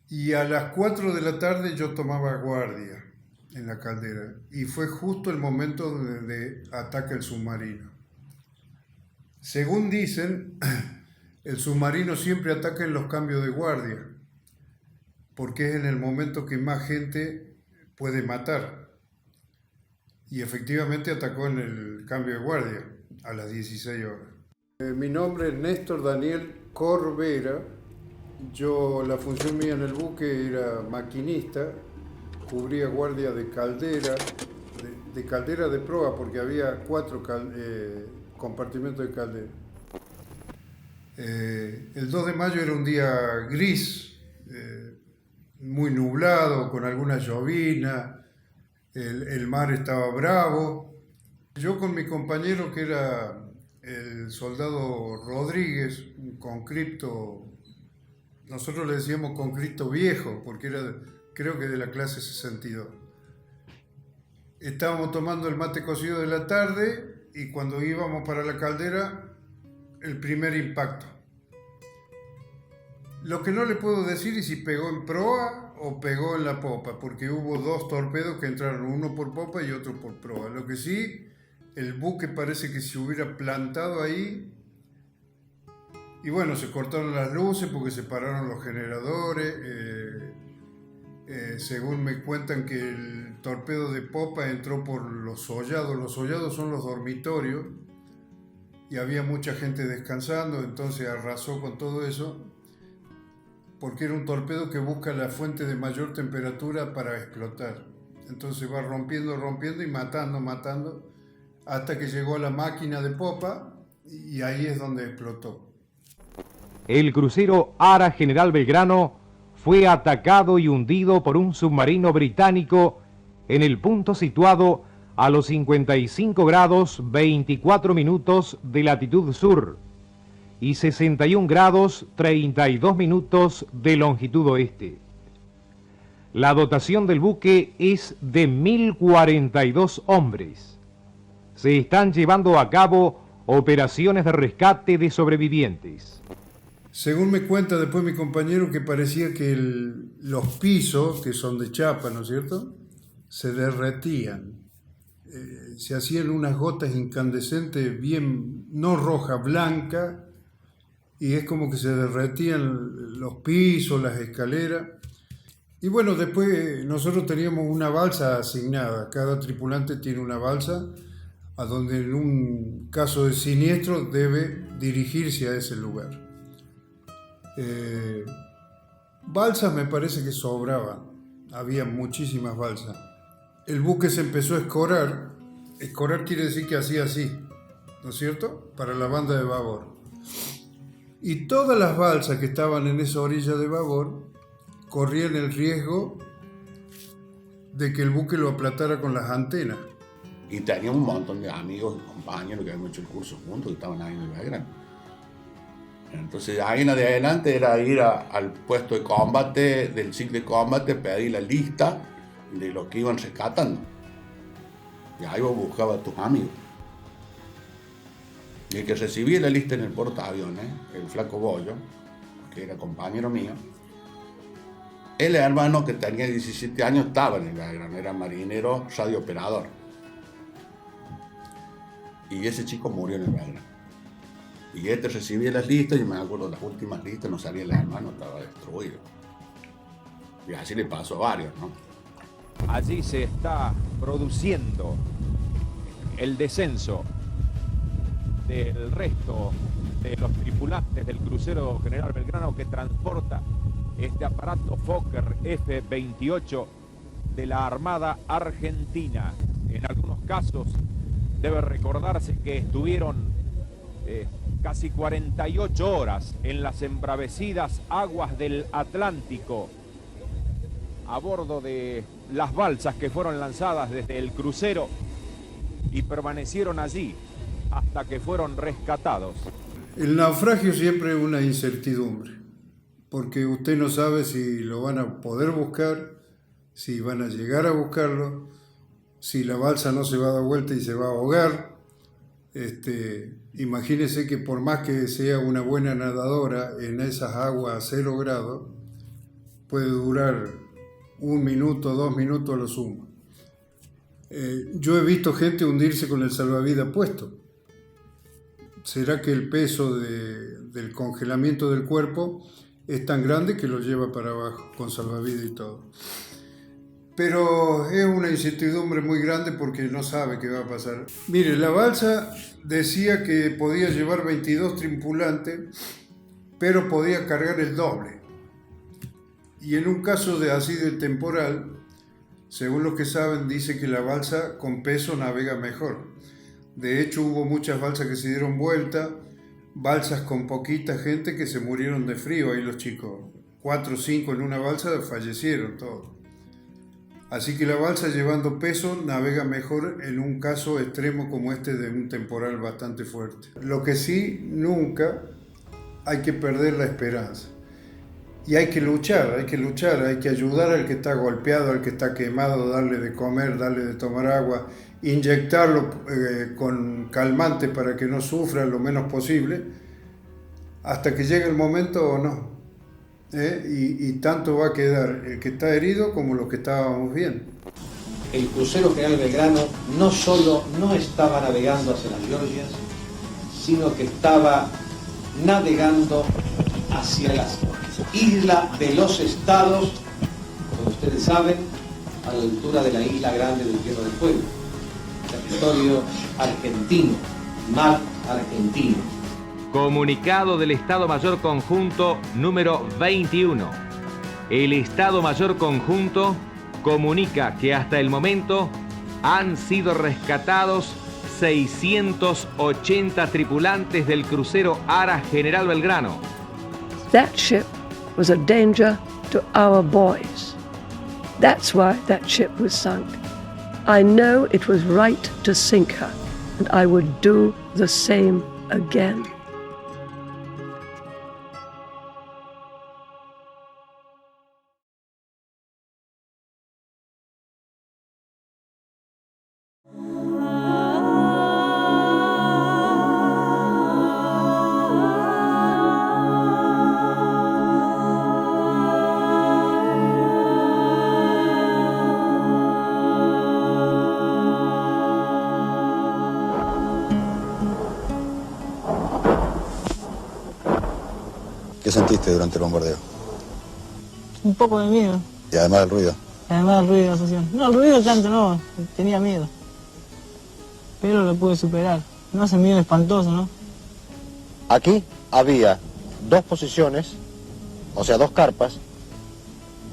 Y a las 4 de la tarde yo tomaba guardia en la caldera, y fue justo el momento de ataque al submarino. Según dicen, el submarino siempre ataca en los cambios de guardia, porque es en el momento que más gente puede matar. Y efectivamente atacó en el cambio de guardia, a las 16 horas. Mi nombre es Néstor Daniel Corvera. La función mía en el buque era maquinista, cubría guardia de caldera, de caldera de proa, porque había compartimento de caldera. El 2 de mayo era un día gris, muy nublado, con alguna llovina, el mar estaba bravo. Yo con mi compañero, que era el soldado Rodríguez, un conscripto, nosotros le decíamos conscripto viejo, porque era, creo que de la clase 62. Estábamos tomando el mate cocido de la tarde y cuando íbamos para la caldera, el primer impacto. Lo que no le puedo decir es si pegó en proa o pegó en la popa, porque hubo dos torpedos que entraron, uno por popa y otro por proa. Lo que sí, el buque parece que se hubiera plantado ahí y bueno, se cortaron las luces porque se pararon los generadores. Según me cuentan que el torpedo de popa entró por los sollados. Los sollados son los dormitorios y había mucha gente descansando, entonces arrasó con todo eso, porque era un torpedo que busca la fuente de mayor temperatura para explotar. Entonces va rompiendo y matando, hasta que llegó a la máquina de popa y ahí es donde explotó. El crucero Ara General Belgrano fue atacado y hundido por un submarino británico en el punto situado a los 55 grados 24 minutos de latitud sur y 61 grados 32 minutos de longitud oeste. La dotación del buque es de 1.042 hombres. Se están llevando a cabo operaciones de rescate de sobrevivientes. Según me cuenta después mi compañero, que parecía que los pisos, que son de chapa, ¿no es cierto?, se derretían. Se hacían unas gotas incandescentes bien, no roja, blanca, y es como que se derretían los pisos, las escaleras. Y bueno, después nosotros teníamos una balsa asignada, cada tripulante tiene una balsa, a donde en un caso de siniestro debe dirigirse a ese lugar. Balsas me parece que sobraban, había muchísimas balsas. El buque se empezó a escorar. Escorar quiere decir que hacía así, ¿no es cierto?, para la banda de babor. Y todas las balsas que estaban en esa orilla de babor corrían el riesgo de que el buque lo aplatara con las antenas. Y tenía un montón de amigos y compañeros que habían hecho el curso juntos, que estaban ahí en el Belgrano. Entonces ahí en adelante era ir al puesto de combate, del ciclo de combate, pedir la lista de los que iban rescatando. Y ahí vos buscabas a tus amigos. Y el que recibía la lista en el portaaviones, el flaco Bollo, que era compañero mío, el hermano que tenía 17 años estaba en el Belgrano, era marinero radiooperador. Y ese chico murió en el Belgrano. Y este recibía las listas, y me acuerdo las últimas listas, no salía el hermano, estaba destruido. Y así le pasó a varios, ¿no? Allí se está produciendo el descenso del resto de los tripulantes del crucero General Belgrano que transporta este aparato Fokker F-28 de la Armada Argentina. En algunos casos debe recordarse que estuvieron casi 48 horas en las embravecidas aguas del Atlántico a bordo de las balsas que fueron lanzadas desde el crucero y permanecieron allí hasta que fueron rescatados. El naufragio siempre es una incertidumbre, porque usted no sabe si lo van a poder buscar, si van a llegar a buscarlo, si la balsa no se va a dar vuelta y se va a ahogar. Imagínese que por más que sea una buena nadadora en esas aguas a 0 grados, puede durar 1 minuto, 2 minutos a lo sumo. Yo he visto gente hundirse con el salvavidas puesto. ¿Será que el peso del congelamiento del cuerpo es tan grande que lo lleva para abajo con salvavidas y todo? Pero es una incertidumbre muy grande porque no sabe qué va a pasar. Mire, la balsa decía que podía llevar 22 tripulantes, pero podía cargar el doble. Y en un caso así de temporal, según los que saben, dice que la balsa con peso navega mejor. De hecho, hubo muchas balsas que se dieron vuelta, balsas con poquita gente que se murieron de frío, ahí los chicos, 4 o 5 en una balsa fallecieron todos. Así que la balsa, llevando peso, navega mejor en un caso extremo como este de un temporal bastante fuerte. Lo que sí, nunca hay que perder la esperanza. Y hay que luchar, hay que ayudar al que está golpeado, al que está quemado, darle de comer, darle de tomar agua, inyectarlo con calmante para que no sufra lo menos posible, hasta que llegue el momento o no. Y tanto va a quedar el que está herido como los que estábamos bien. El crucero General Belgrano no solo no estaba navegando hacia las Georgias, sino que estaba navegando hacia la isla de los Estados, como ustedes saben, a la altura de la isla grande del Tierra del Fuego, territorio argentino, mar argentino. Comunicado del Estado Mayor Conjunto número 21. El Estado Mayor Conjunto comunica que hasta el momento han sido rescatados 680 tripulantes del crucero Ara General Belgrano. That ship was a danger to our boys. That's why that ship was sunk. I know it was right to sink her, and I would do the same again. ¿Qué sentiste durante el bombardeo? Un poco de miedo. Y además el ruido. Además el ruido de la asociación. No, el ruido tanto no, tenía miedo. Pero lo pude superar. No hace miedo espantoso, ¿no? Aquí había 2 posiciones, o sea, 2 carpas,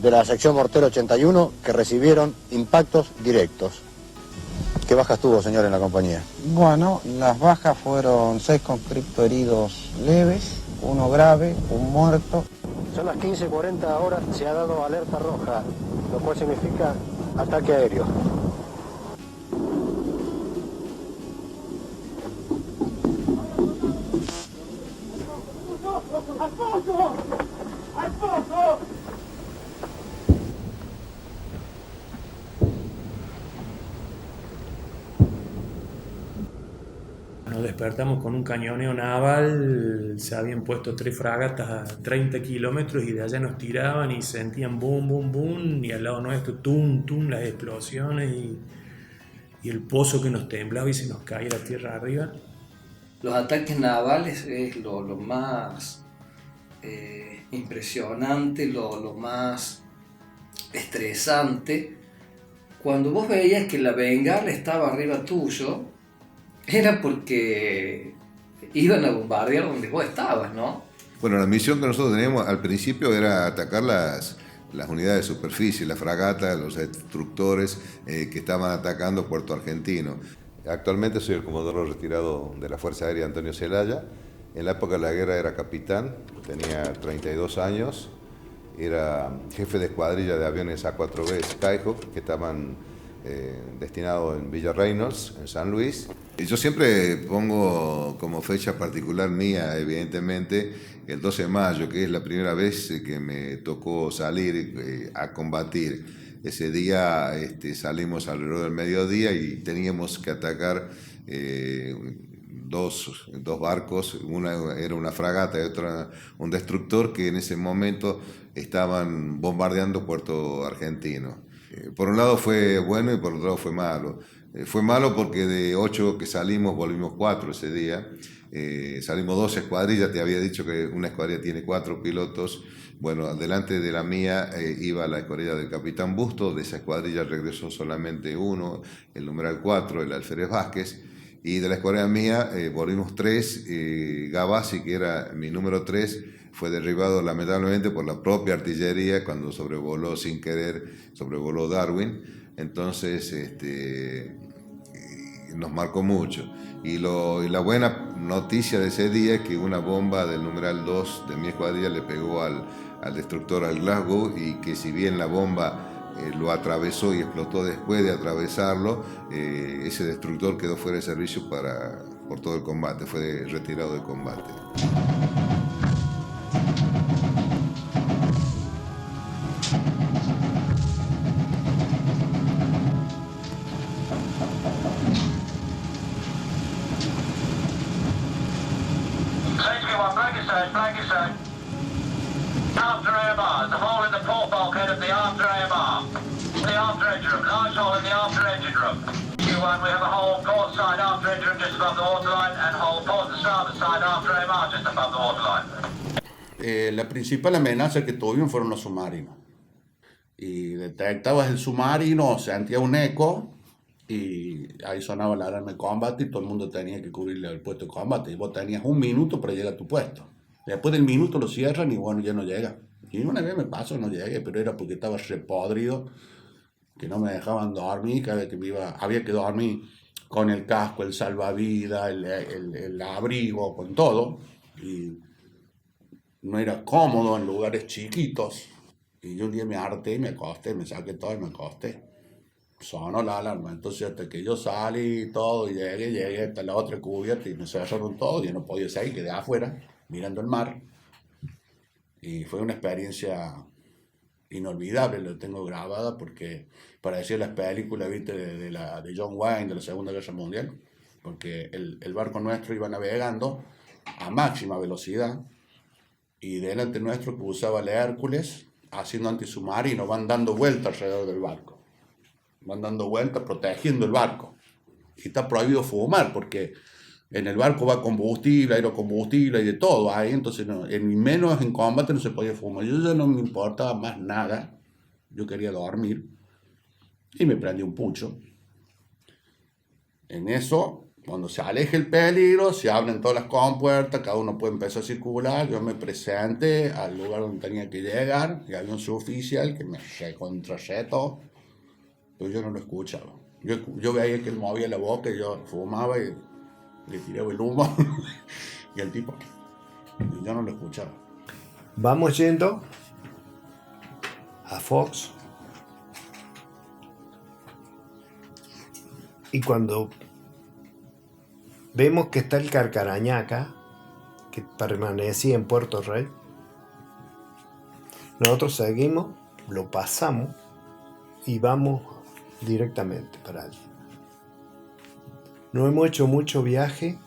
de la sección mortero 81 que recibieron impactos directos. ¿Qué bajas tuvo, señor, en la compañía? Bueno, las bajas fueron 6 conscriptos heridos leves, 1 grave, 1 muerto. Son las 15:40 horas, se ha dado alerta roja, lo cual significa ataque aéreo. Nos despertamos con un cañoneo naval, se habían puesto 3 fragatas a 30 kilómetros y de allá nos tiraban y sentían boom, boom, boom, y al lado nuestro tum, tum, las explosiones y el pozo que nos temblaba y se nos caía la tierra arriba. Los ataques navales es lo más impresionante, lo más estresante. Cuando vos veías que la bengala estaba arriba tuyo, era porque iban a bombardear donde vos estabas, ¿no? Bueno, la misión que nosotros teníamos al principio era atacar las unidades de superficie, la fragata, los destructores que estaban atacando Puerto Argentino. Actualmente soy el comodoro retirado de la Fuerza Aérea Antonio Zelaya. En la época de la guerra era capitán, tenía 32 años, era jefe de escuadrilla de aviones A4B Skyhawk que estaban destinados en Villa Reynolds, en San Luis. Y yo siempre pongo como fecha particular mía, evidentemente, el 12 de mayo, que es la primera vez que me tocó salir a combatir. Ese día salimos alrededor del mediodía y teníamos que atacar dos barcos, una era una fragata y otra un destructor que en ese momento estaban bombardeando Puerto Argentino. Por un lado fue bueno y por otro lado fue malo. Fue malo porque de 8 que salimos, volvimos 4 ese día. Salimos 2 escuadrillas, te había dicho que una escuadrilla tiene 4 pilotos. Bueno, delante de la mía iba la escuadrilla del capitán Busto, de esa escuadrilla regresó solamente uno, el numeral 4, el alférez Vázquez. Y de la escuadrilla mía volvimos 3, Gavassi, que era mi número 3, fue derribado lamentablemente por la propia artillería cuando sobrevoló sin querer, sobrevoló Darwin. Entonces nos marcó mucho. Y la buena noticia de ese día es que una bomba del numeral 2 de mi escuadrilla le pegó al destructor, al Glasgow, y que si bien la bomba lo atravesó y explotó después de atravesarlo, ese destructor quedó fuera de servicio por todo el combate, fue retirado del combate. La principal amenaza que tuvieron fueron los submarinos. Y detectabas el submarino, sentía un eco y ahí sonaba la alarma de combate y todo el mundo tenía que cubrirle el puesto de combate. Y vos tenías 1 minuto para llegar a tu puesto. Después del minuto lo cierran y bueno, ya no llega. Y una vez me pasó, no llegué, pero era porque estaba repodrido, que no me dejaban dormir. Cada vez que me iba, había que dormir con el casco, el salvavidas, el abrigo, con todo. Y no era cómodo en lugares chiquitos. Y yo un día me harté y me acosté, me saqué todo y me acosté. Sonó la alarma. Entonces hasta que yo salí y todo, y llegué hasta la otra cubierta y me cerraron todo, y yo no podía salir, quedé afuera, mirando el mar. Y fue una experiencia inolvidable, lo tengo grabada porque parecía las películas, ¿viste? de John Wayne, de la Segunda Guerra Mundial, porque el barco nuestro iba navegando a máxima velocidad y delante nuestro que usaba el Hércules haciendo antisubmarino, van dando vueltas alrededor del barco, van dando vueltas protegiendo el barco, y está prohibido fumar porque en el barco va combustible, aerocombustible y de todo ahí, entonces no, menos en combate no se podía fumar. Yo ya no me importaba más nada, yo quería dormir y me prendí un pucho. En eso, cuando se aleje el peligro, se abren todas las compuertas, cada uno puede empezar a circular, yo me presenté al lugar donde tenía que llegar, y había un suboficial que me recontrajetó, pero yo no lo escuchaba. Yo veía que él movía la boca y yo fumaba y le tiraba el humo y el tipo, yo no lo escuchaba. Vamos yendo a Fox y cuando vemos que está el Carcarañaca, que permanecía en Puerto Rey, nosotros seguimos, lo pasamos y vamos directamente para allí. No hemos hecho mucho viaje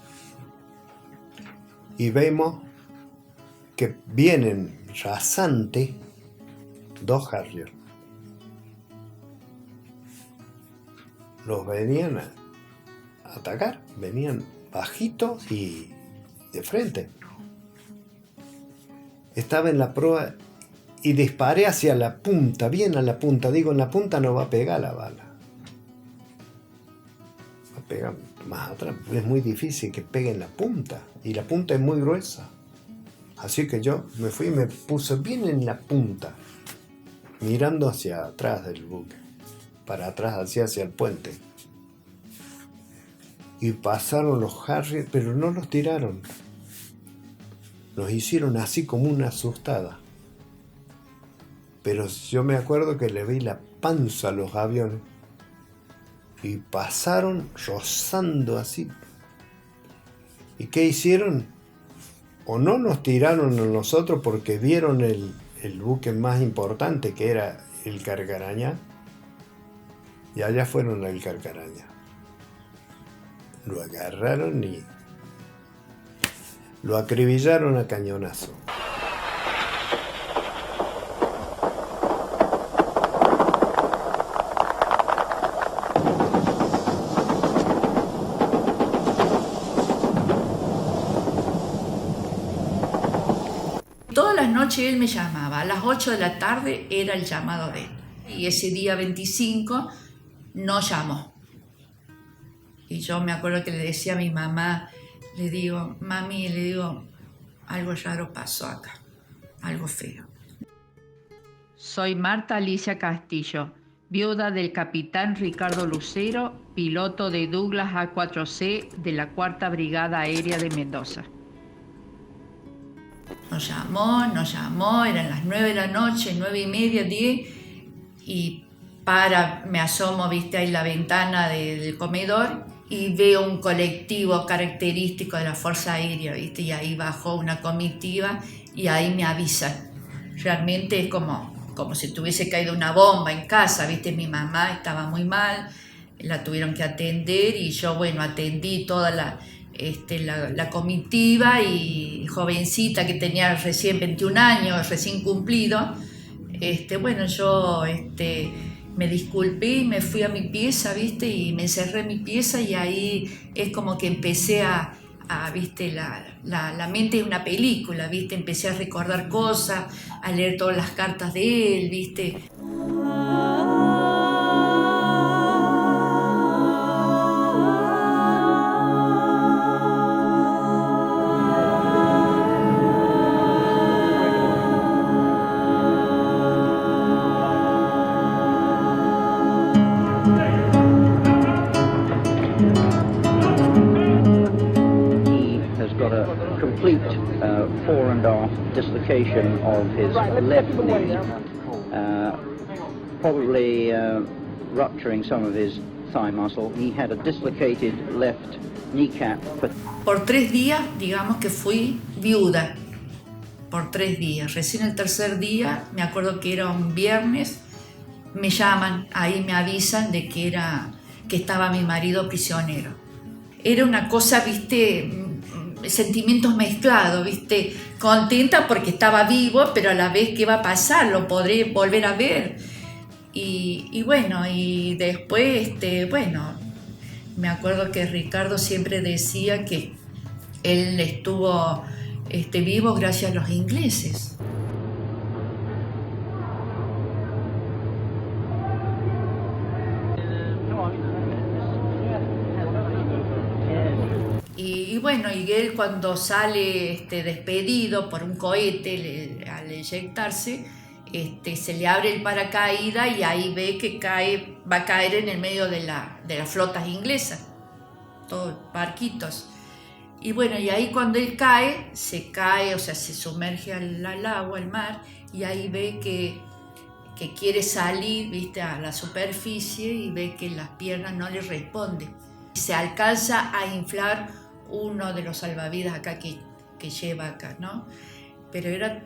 y vemos que vienen rasante 2 Harrier. Los venían a atacar, venían bajitos y de frente. Estaba en la proa y disparé hacia la punta, bien a la punta. Digo, en la punta no va a pegar la bala. Va a pegar más atrás. Es muy difícil que pegue en la punta. Y la punta es muy gruesa. Así que yo me fui y me puse bien en la punta, mirando hacia atrás del buque. Para atrás, hacia el puente. Y pasaron los Harrier, pero no los tiraron. Nos hicieron así como una asustada. Pero yo me acuerdo que le vi la panza a los aviones. Y pasaron rozando así. ¿Y qué hicieron? O no nos tiraron a nosotros porque vieron el buque más importante, que era el Carcarañá. Y allá fueron al Carcarañá. Lo agarraron y lo acribillaron a cañonazo. Todas las noches él me llamaba, a las 8 de la tarde era el llamado de él. Y ese día 25 no llamó. Y yo me acuerdo que le decía a mi mamá, le digo, mami, algo raro pasó acá, algo feo. Soy Marta Alicia Castillo, viuda del capitán Ricardo Lucero, piloto de Douglas A4C de la 4ª Brigada Aérea de Mendoza. Nos llamó, eran las 9 de la noche, 9:30, 10, y me asomo, viste, ahí la ventana del comedor y veo un colectivo característico de la Fuerza Aérea, viste, y ahí bajó una comitiva y ahí me avisan. Realmente es como si tuviese caído una bomba en casa, viste, mi mamá estaba muy mal, la tuvieron que atender y yo, bueno, atendí toda la comitiva, y jovencita que tenía recién 21 años, recién cumplido, bueno, yo me disculpé y me fui a mi pieza, viste, y me encerré en mi pieza, y ahí es como que empecé viste, la mente es una película, viste, empecé a recordar cosas, a leer todas las cartas de él, viste. Fore and aft dislocation of his left knee, probably rupturing some of his thigh muscle. He had a dislocated left kneecap. Por 3 días, digamos que fui viuda, por 3 días. Recién el tercer día, me acuerdo que era un viernes, me llaman, ahí me avisan de que estaba mi marido prisionero. Era una cosa, viste, sentimientos mezclados, viste, contenta porque estaba vivo, pero a la vez qué va a pasar, lo podré volver a ver. Y bueno, y después, bueno, me acuerdo que Ricardo siempre decía que él estuvo vivo gracias a los ingleses. Y bueno, y él cuando sale despedido por un cohete al eyectarse, se le abre el paracaídas y ahí ve que va a caer en el medio de las flotas inglesas, todos barquitos. Y bueno, y ahí cuando él se cae, o sea, se sumerge al agua, al mar, y ahí ve que quiere salir, viste, a la superficie, y ve que las piernas no le responden. Se alcanza a inflar uno de los salvavidas acá que lleva acá, ¿no? Pero era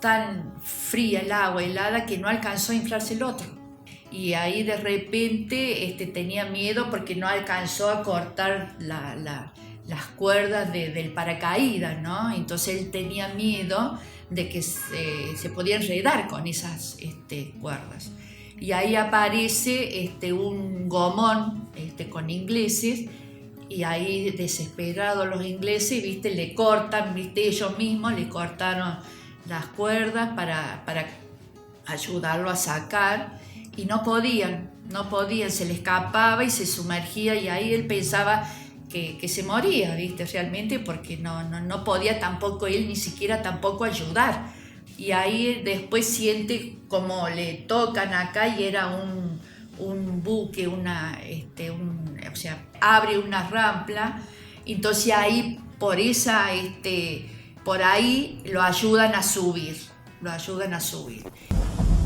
tan fría el agua, helada, que no alcanzó a inflarse el otro. Y ahí de repente tenía miedo porque no alcanzó a cortar las cuerdas del paracaídas, ¿no? Entonces él tenía miedo de que se podía enredar con esas cuerdas. Y ahí aparece un gomón con ingleses, y ahí desesperados los ingleses, viste, le cortan, viste, ellos mismos le cortaron las cuerdas para ayudarlo a sacar, y no podían, se le escapaba y se sumergía, y ahí él pensaba que se moría, viste, realmente, porque no podía tampoco él ni siquiera tampoco ayudar. Y ahí después siente como le tocan acá, y era un buque, o sea, abre una rampa, entonces ahí por ahí lo ayudan a subir.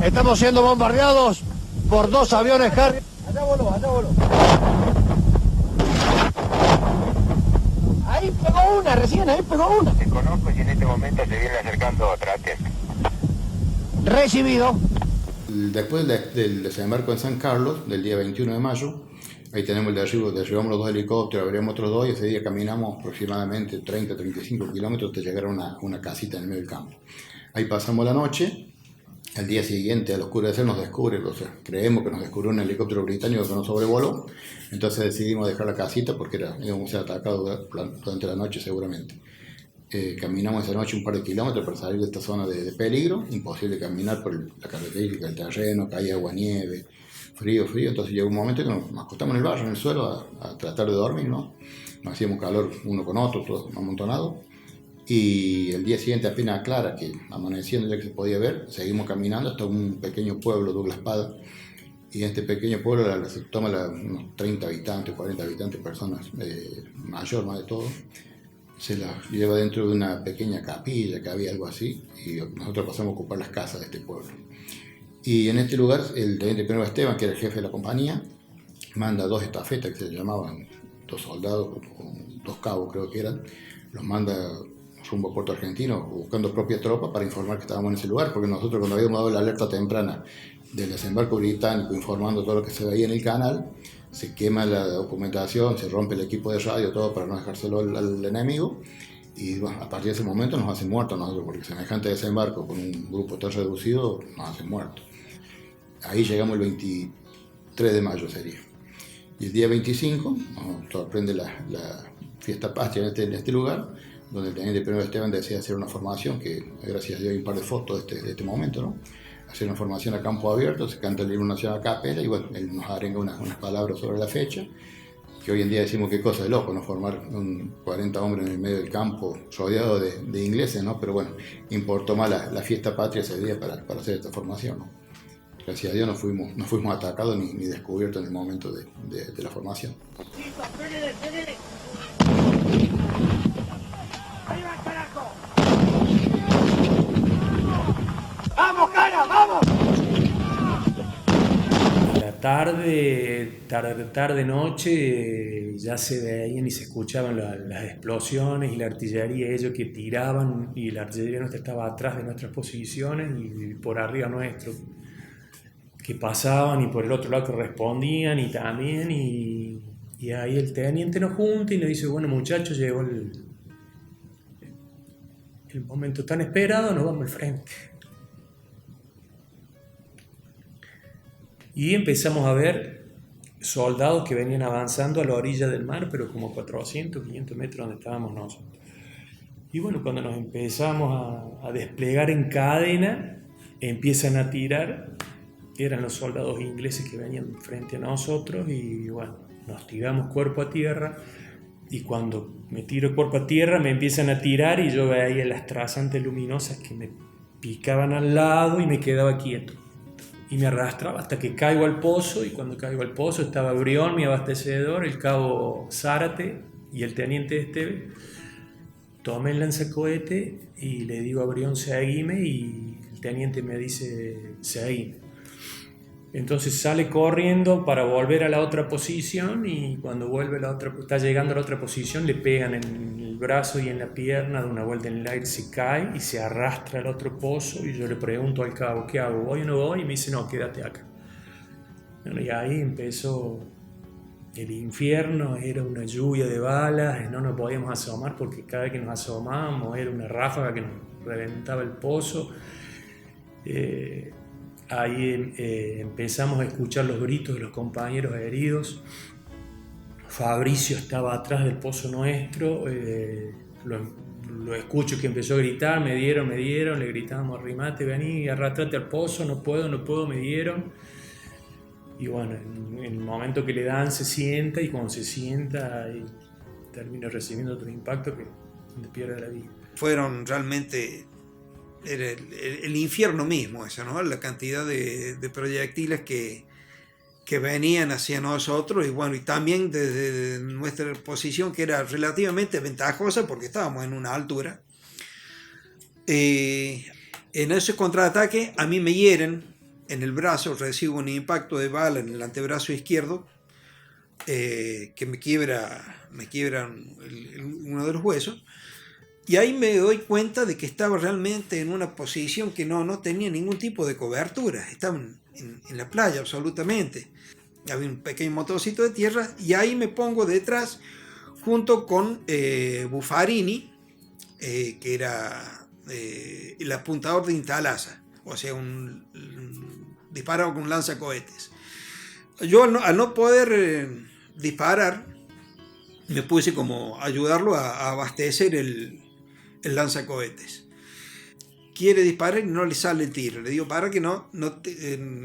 Estamos siendo bombardeados por 2 aviones Harrier. Allá voló. Ahí pegó una. Te conozco y en este momento se viene acercando otra. Recibido. Después del desembarco en San Carlos, del día 21 de mayo, ahí tenemos el derribamos los 2 helicópteros, abrimos otros 2, y ese día caminamos aproximadamente 30-35 kilómetros hasta llegar a una casita en el medio del campo. Ahí pasamos la noche. Al día siguiente, al oscurecer, nos descubre, o sea, creemos que nos descubrió un helicóptero británico que nos sobrevoló. Entonces decidimos dejar la casita porque íbamos a ser atacados durante la noche seguramente. Caminamos esa noche un par de kilómetros para salir de esta zona de peligro. Imposible caminar por la característica del terreno, caía agua, nieve, frío. Entonces llegó un momento que nos acostamos en el barro, en el suelo, a tratar de dormir, ¿no? Nos hacíamos calor uno con otro, todos amontonados. Y el día siguiente, apenas aclara, que amaneciendo ya que se podía ver, seguimos caminando hasta un pequeño pueblo, Douglas Pada, Y en este pequeño pueblo se toma unos 30 habitantes, 40 habitantes, personas mayor más de todo, se las lleva dentro de una pequeña capilla que había, algo así, y nosotros pasamos a ocupar las casas de este pueblo. Y en este lugar el teniente Pedro Esteban, que era el jefe de la compañía, manda 2 estafetas que se llamaban, 2 soldados, 2 cabos creo que eran, los manda rumbo a Puerto Argentino buscando propia tropa para informar que estábamos en ese lugar, porque nosotros cuando habíamos dado la alerta temprana del desembarco británico informando todo lo que se veía en el canal, se quema la documentación, se rompe el equipo de radio, todo para no dejárselo al enemigo, y bueno, a partir de ese momento nos hacen muertos nosotros, porque semejante desembarco con un grupo tan reducido nos hacen muertos. Ahí llegamos el 23 de mayo sería. Y el día 25 nos sorprende la fiesta patria en este lugar, donde el teniente Pedro Esteban decide hacer una formación, que gracias a Dios hay un par de fotos de este momento, ¿no? Hacer una formación a campo abierto, se canta el himno nacional a capela, y bueno, él nos arenga unas palabras sobre la fecha, que hoy en día decimos qué cosa de loco, ¿no? Formar 40 hombres en el medio del campo, rodeado de ingleses, ¿no? Pero bueno, importó más la fiesta patria ese día para hacer esta formación, ¿no? Gracias a Dios no fuimos atacados ni descubiertos en el momento de la formación. ¡Vamos, cara, vamos! La tarde, noche, ya se veían y se escuchaban las explosiones y la artillería, ellos que tiraban, y la artillería nuestra estaba atrás de nuestras posiciones y por arriba nuestro, que pasaban, y por el otro lado que respondían, y también, y ahí el teniente nos junta y nos dice, bueno muchachos, llegó el momento tan esperado, nos vamos al frente. Y empezamos a ver soldados que venían avanzando a la orilla del mar, pero como 400, 500 metros donde estábamos nosotros. Y bueno, cuando nos empezamos a desplegar en cadena, empiezan a tirar, eran los soldados ingleses que venían frente a nosotros, y bueno, nos tiramos cuerpo a tierra, y cuando me tiro cuerpo a tierra me empiezan a tirar, y yo veía las trazantes luminosas que me picaban al lado y me quedaba quieto. Y me arrastraba hasta que caigo al pozo, y cuando caigo al pozo estaba Brión, mi abastecedor, el cabo Zárate y el teniente Esteve. Tomé el lanzacohete y le digo a Brión, seguime, y el teniente me dice, seguime. Entonces sale corriendo para volver a la otra posición, y cuando está llegando a la otra posición, le pegan en el brazo y en la pierna, de una vuelta en el aire se cae y se arrastra al otro pozo, y yo le pregunto al cabo, ¿qué hago? ¿Voy o no voy? Y me dice, no, quédate acá. Bueno, y ahí empezó el infierno, era una lluvia de balas, no nos podíamos asomar porque cada vez que nos asomábamos era una ráfaga que nos reventaba el pozo. Ahí empezamos a escuchar los gritos de los compañeros heridos. Fabricio estaba atrás del pozo nuestro, lo escucho que empezó a gritar, me dieron, le gritábamos, arrimate, vení, arrastrate al pozo, no puedo, me dieron. Y bueno, en el momento que le dan se sienta, y cuando se sienta y termina recibiendo otro impacto que pierde la vida. Fueron realmente... Era el infierno mismo eso, ¿no? La cantidad de proyectiles que venían hacia nosotros, y bueno, y también desde nuestra posición, que era relativamente ventajosa porque estábamos en una altura. En ese contraataque a mí me hieren en el brazo, recibo un impacto de bala en el antebrazo izquierdo, que me quiebra uno de los huesos. Y ahí me doy cuenta de que estaba realmente en una posición que no tenía ningún tipo de cobertura. Estaba en la playa absolutamente. Había un pequeño motorcito de tierra, y ahí me pongo detrás junto con Buffarini, que era el apuntador de Intalaza, o sea, un disparado con un lanzacohetes. Yo al no poder disparar, me puse como a ayudarlo a abastecer el lanzacohetes. Quiere disparar y no le sale el tiro. Le digo, para que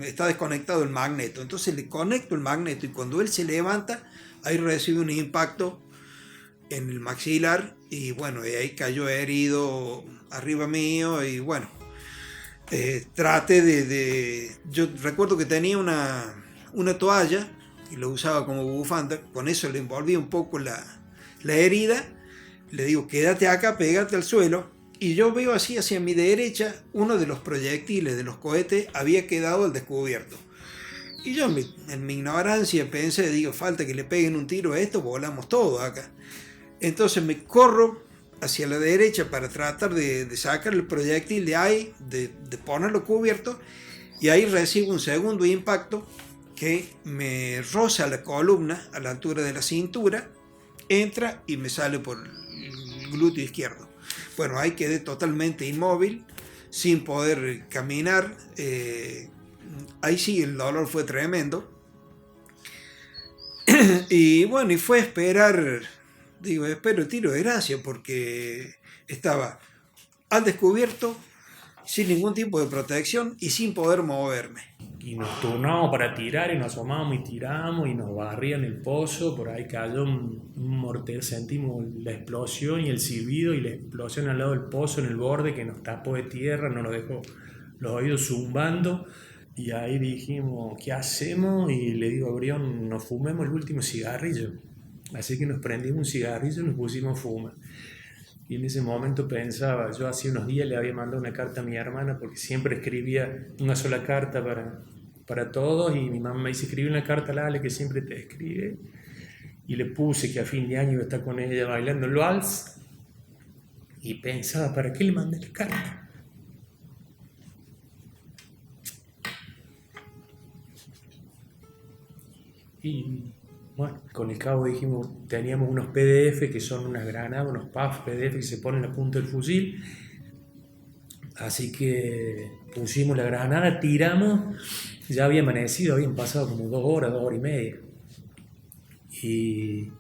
está desconectado el magneto. Entonces le conecto el magneto, y cuando él se levanta, ahí recibe un impacto en el maxilar, y bueno, de ahí cayó herido arriba mío, y bueno, traté yo recuerdo que tenía una una toalla y lo usaba como bufanda, con eso le envolvía un poco la herida, le digo, quédate acá, pégate al suelo, y yo veo así hacia mi derecha, uno de los proyectiles de los cohetes había quedado al descubierto. Y yo en mi ignorancia pensé, digo, falta que le peguen un tiro a esto, volamos todo acá. Entonces me corro hacia la derecha para tratar de sacar el proyectil de ahí, de ponerlo cubierto, y ahí recibo un segundo impacto que me roza la columna a la altura de la cintura, entra y me sale por el glúteo izquierdo. Bueno, ahí quedé totalmente inmóvil, sin poder caminar. Ahí sí el dolor fue tremendo. Y bueno, y fue esperar, digo, espero el tiro de gracia, porque estaba al descubierto, sin ningún tipo de protección y sin poder moverme. Y nos turnamos para tirar y nos asomamos y tiramos y nos barrían el pozo, por ahí cayó un mortero, sentimos la explosión y el silbido y la explosión al lado del pozo en el borde que nos tapó de tierra, nos dejó los oídos zumbando, y ahí dijimos, ¿qué hacemos? Y le digo a Brión, nos fumemos el último cigarrillo. Así que nos prendimos un cigarrillo y nos pusimos a fumar. Y en ese momento pensaba, yo hace unos días le había mandado una carta a mi hermana, porque siempre escribía una sola carta para todos, y mi mamá me dice, escribí una carta a Ale que siempre te escribe, y le puse que a fin de año iba a estar con ella bailando el vals, y pensaba, ¿para qué le mandé la carta? Y bueno, con el cabo dijimos, teníamos unos PDF que son unas granadas, unos puffs PDF que se ponen en la punta del fusil. Así que pusimos la granada, tiramos, ya había amanecido, habían pasado como 2 horas y media. Y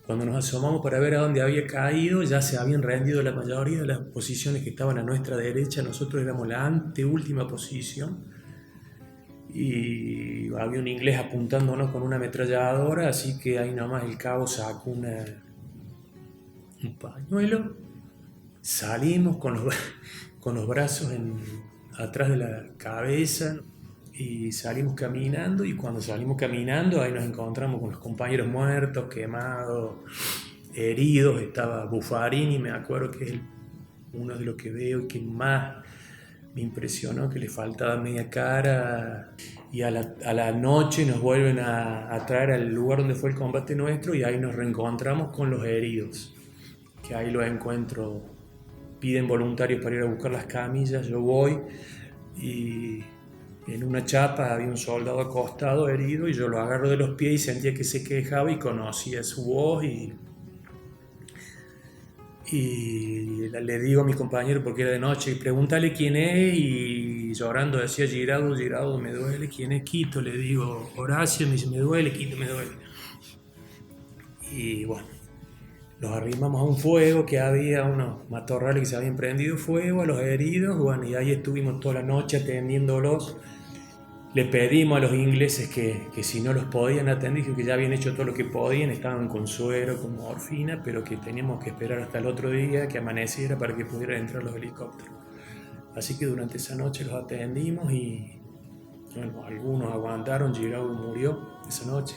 cuando nos asomamos para ver a dónde había caído, ya se habían rendido la mayoría de las posiciones que estaban a nuestra derecha. Nosotros éramos la anteúltima posición. Y había un inglés apuntándonos con una ametralladora, así que ahí nomás el cabo sacó un pañuelo, salimos con los brazos atrás de la cabeza y salimos caminando, y cuando salimos caminando ahí nos encontramos con los compañeros muertos, quemados, heridos. Estaba Buffarini, me acuerdo que es uno de los que veo y que más me impresionó, que le faltaba media cara, y a la noche nos vuelven a traer al lugar donde fue el combate nuestro, y ahí nos reencontramos con los heridos, que ahí los encuentro, piden voluntarios para ir a buscar las camillas, yo voy, y en una chapa había un soldado acostado herido, y yo lo agarro de los pies y sentía que se quejaba, y conocía su voz, y le digo a mi compañero, porque era de noche, pregúntale quién es, y llorando decía, Giraudo, me duele. ¿Quién es? Quito, le digo. Horacio, me dice, me duele, Quito, me duele. Y bueno, los arrimamos a un fuego, que había unos matorrales que se habían prendido fuego, a los heridos, bueno, y ahí estuvimos toda la noche atendiéndolos. Le pedimos a los ingleses que si no los podían atender, que ya habían hecho todo lo que podían, estaban con suero, con morfina, pero que teníamos que esperar hasta el otro día que amaneciera para que pudieran entrar los helicópteros. Así que durante esa noche los atendimos, y bueno, algunos aguantaron. Giraudo murió esa noche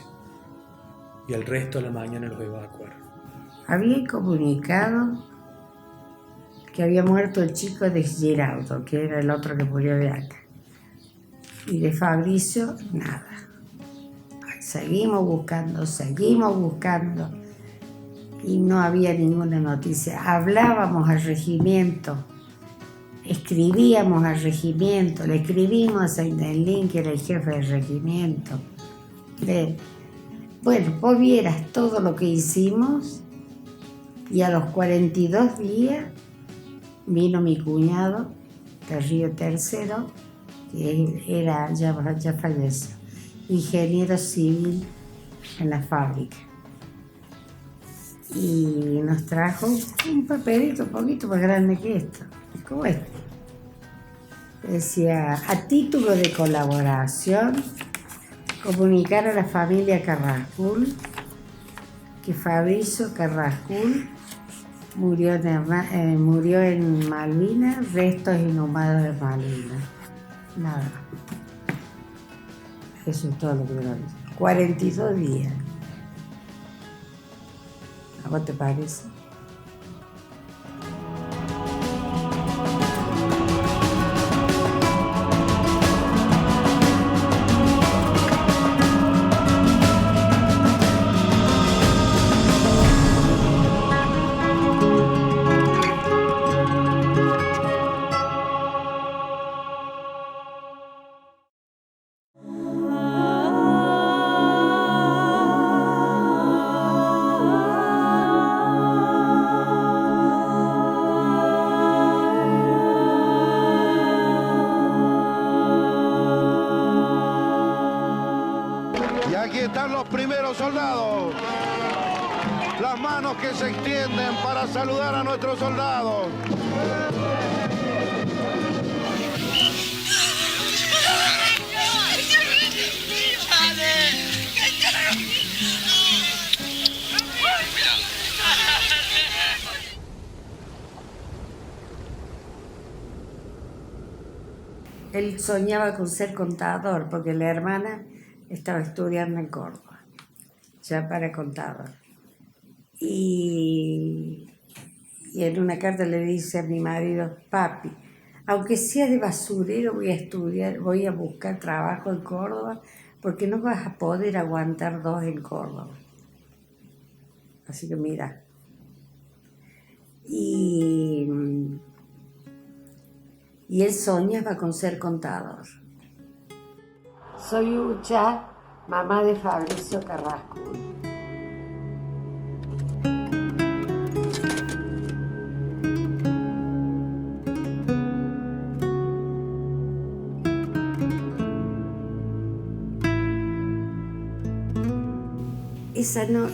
y el resto a la mañana los evacuaron. Había comunicado que había muerto el chico de Giraudo, que era el otro que murió de acá. Y de Fabricio, nada. Seguimos buscando, y no había ninguna noticia. Hablábamos al regimiento, escribíamos al regimiento, le escribimos a Saint-Delin, que era el jefe del regimiento. Bueno, vos vieras todo lo que hicimos, y a los 42 días vino mi cuñado, de Río Tercero, que ya falleció, ingeniero civil en la fábrica, y nos trajo un papelito un poquito más grande que esto, como este. Decía, a título de colaboración, comunicar a la familia Carrascool que Fabricio Carrascool murió en Malvinas, restos inhumados de Malvinas. Nada. Eso es todo lo que me lo dice. 42 días. ¿A vos te parece? Y aquí están los primeros soldados. Las manos que se extienden para saludar a nuestros soldados. Él soñaba con ser contador porque la hermana estaba estudiando en Córdoba, ya para contador. Y en una carta le dice a mi marido: papi, aunque sea de basurero voy a estudiar, voy a buscar trabajo en Córdoba porque no vas a poder aguantar 2 en Córdoba. Así que mira. Y él soñaba con ser contador. Soy Ucha, mamá de Fabricio Carrasco.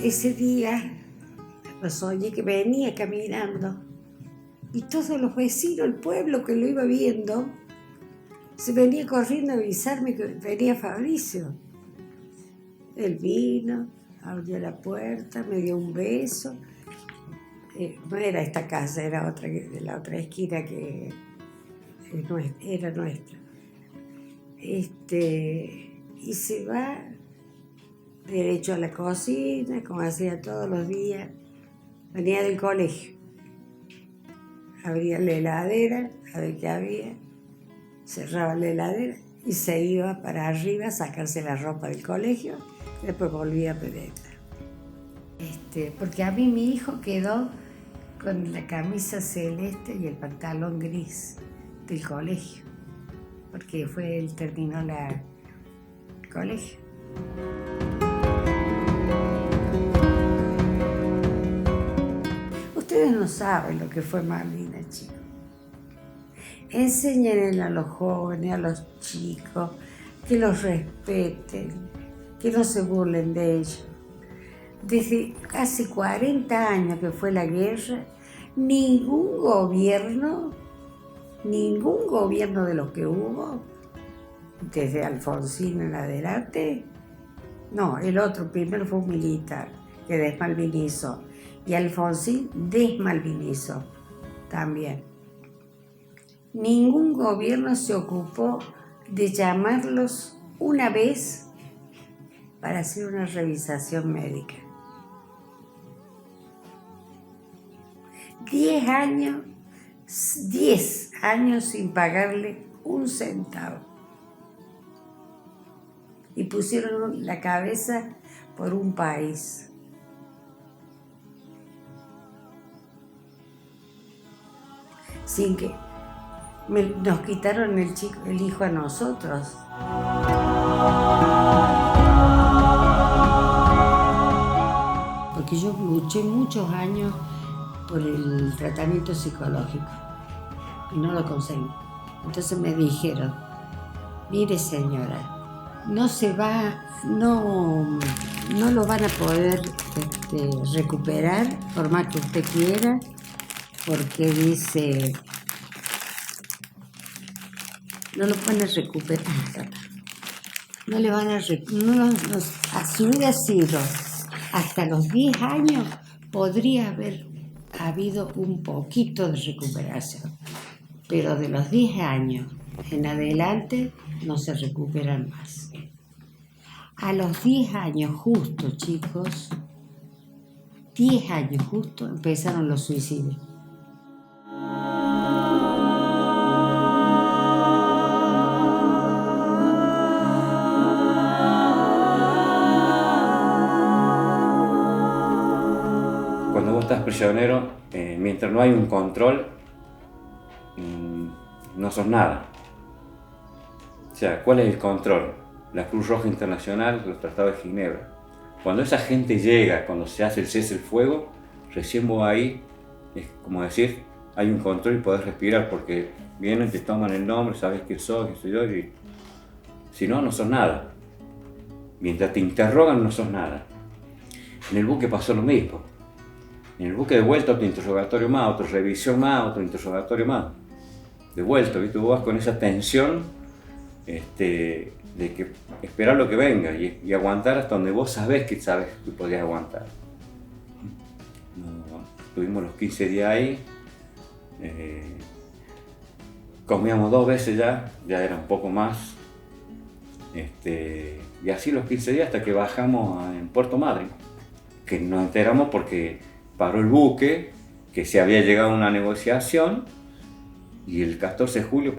Ese día lo soñé que venía caminando y todos los vecinos, el pueblo que lo iba viendo, se venía corriendo a avisarme que venía Fabricio. Él vino, abrió la puerta, me dio un beso. No era esta casa, era otra, de la otra esquina que era nuestra. Y se va derecho a la cocina, como hacía todos los días. Venía del colegio. Abría la heladera, a ver qué había. Cerraba la heladera y se iba para arriba a sacarse la ropa del colegio. Después volvía a penetrar. Porque a mí mi hijo quedó con la camisa celeste y el pantalón gris del colegio. Porque él terminó el colegio. Ustedes no saben lo que fue Malvinas, chicos. Enséñenle a los jóvenes, a los chicos, que los respeten, que no se burlen de ellos. Desde hace 40 años que fue la guerra, ningún gobierno de los que hubo, desde Alfonsín en adelante, no, el otro primero fue un militar que desmalvinizó, y Alfonsín desmalvinizó también. Ningún gobierno se ocupó de llamarlos una vez para hacer una revisación médica. 10 años sin pagarle un centavo. Y pusieron la cabeza por un país. Sin que nos quitaron el hijo a nosotros. Porque yo luché muchos años por el tratamiento psicológico y no lo conseguí. Entonces me dijeron: mire señora, no lo van a poder recuperar por más que usted quiera, porque dice, no lo van a recuperar. No le van a recuperar. Si hubiera sido hasta los 10 años, podría haber habido un poquito de recuperación. Pero de los 10 años en adelante no se recuperan más. A los 10 años justo, chicos, 10 años justo, empezaron los suicidios. Cuando vos estás prisionero, mientras no hay un control, no sos nada. O sea, ¿cuál es el control? La Cruz Roja Internacional, los tratados de Ginebra. Cuando esa gente llega, cuando se hace el cese del fuego, recién vos ahí, es como decir, hay un control y podés respirar, porque vienen, te toman el nombre, sabes quién sos, qué soy yo, y si no, no sos nada. Mientras te interrogan, no sos nada. En el buque pasó lo mismo. En el buque de vuelta otro interrogatorio más, otra revisión más, otro interrogatorio más. De vuelta, ¿viste? Vos vas con esa tensión de que esperar lo que venga y aguantar hasta donde vos sabés que podías aguantar. Tuvimos los 15 días ahí, comíamos 2 veces ya era un poco más. Y así los 15 días hasta que bajamos en Puerto Madryn, que nos enteramos porque paró el buque, que se había llegado a una negociación, y el 14 de julio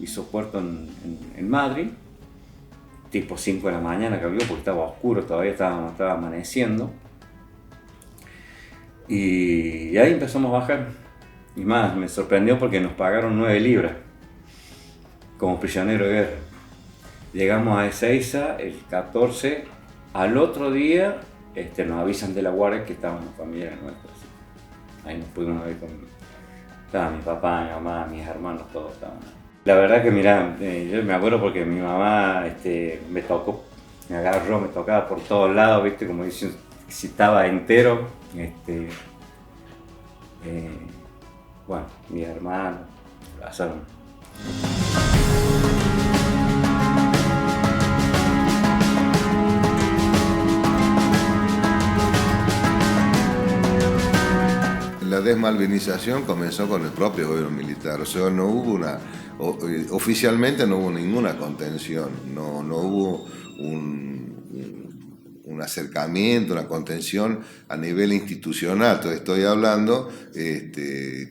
hizo puerto en Madrid, tipo 5 de la mañana que abrió porque estaba oscuro, todavía estaba amaneciendo. Y ahí empezamos a bajar. Y más, me sorprendió porque nos pagaron 9 libras como prisionero de guerra. Llegamos a Ezeiza el 14, al otro día nos avisan de la guardia que estaban los familiares nuestros. Ahí nos pudimos ver estaba mi papá, mi mamá, mis hermanos, todos estaban ahí. La verdad que mirá, yo me acuerdo porque mi mamá me tocó, me agarró, me tocaba por todos lados, ¿viste? Como diciendo, si estaba entero. Bueno, mis hermanos pasaron. La desmalvinización comenzó con el propio gobierno militar, o sea, no hubo oficialmente no hubo ninguna contención, no hubo un acercamiento, una contención a nivel institucional. Estoy hablando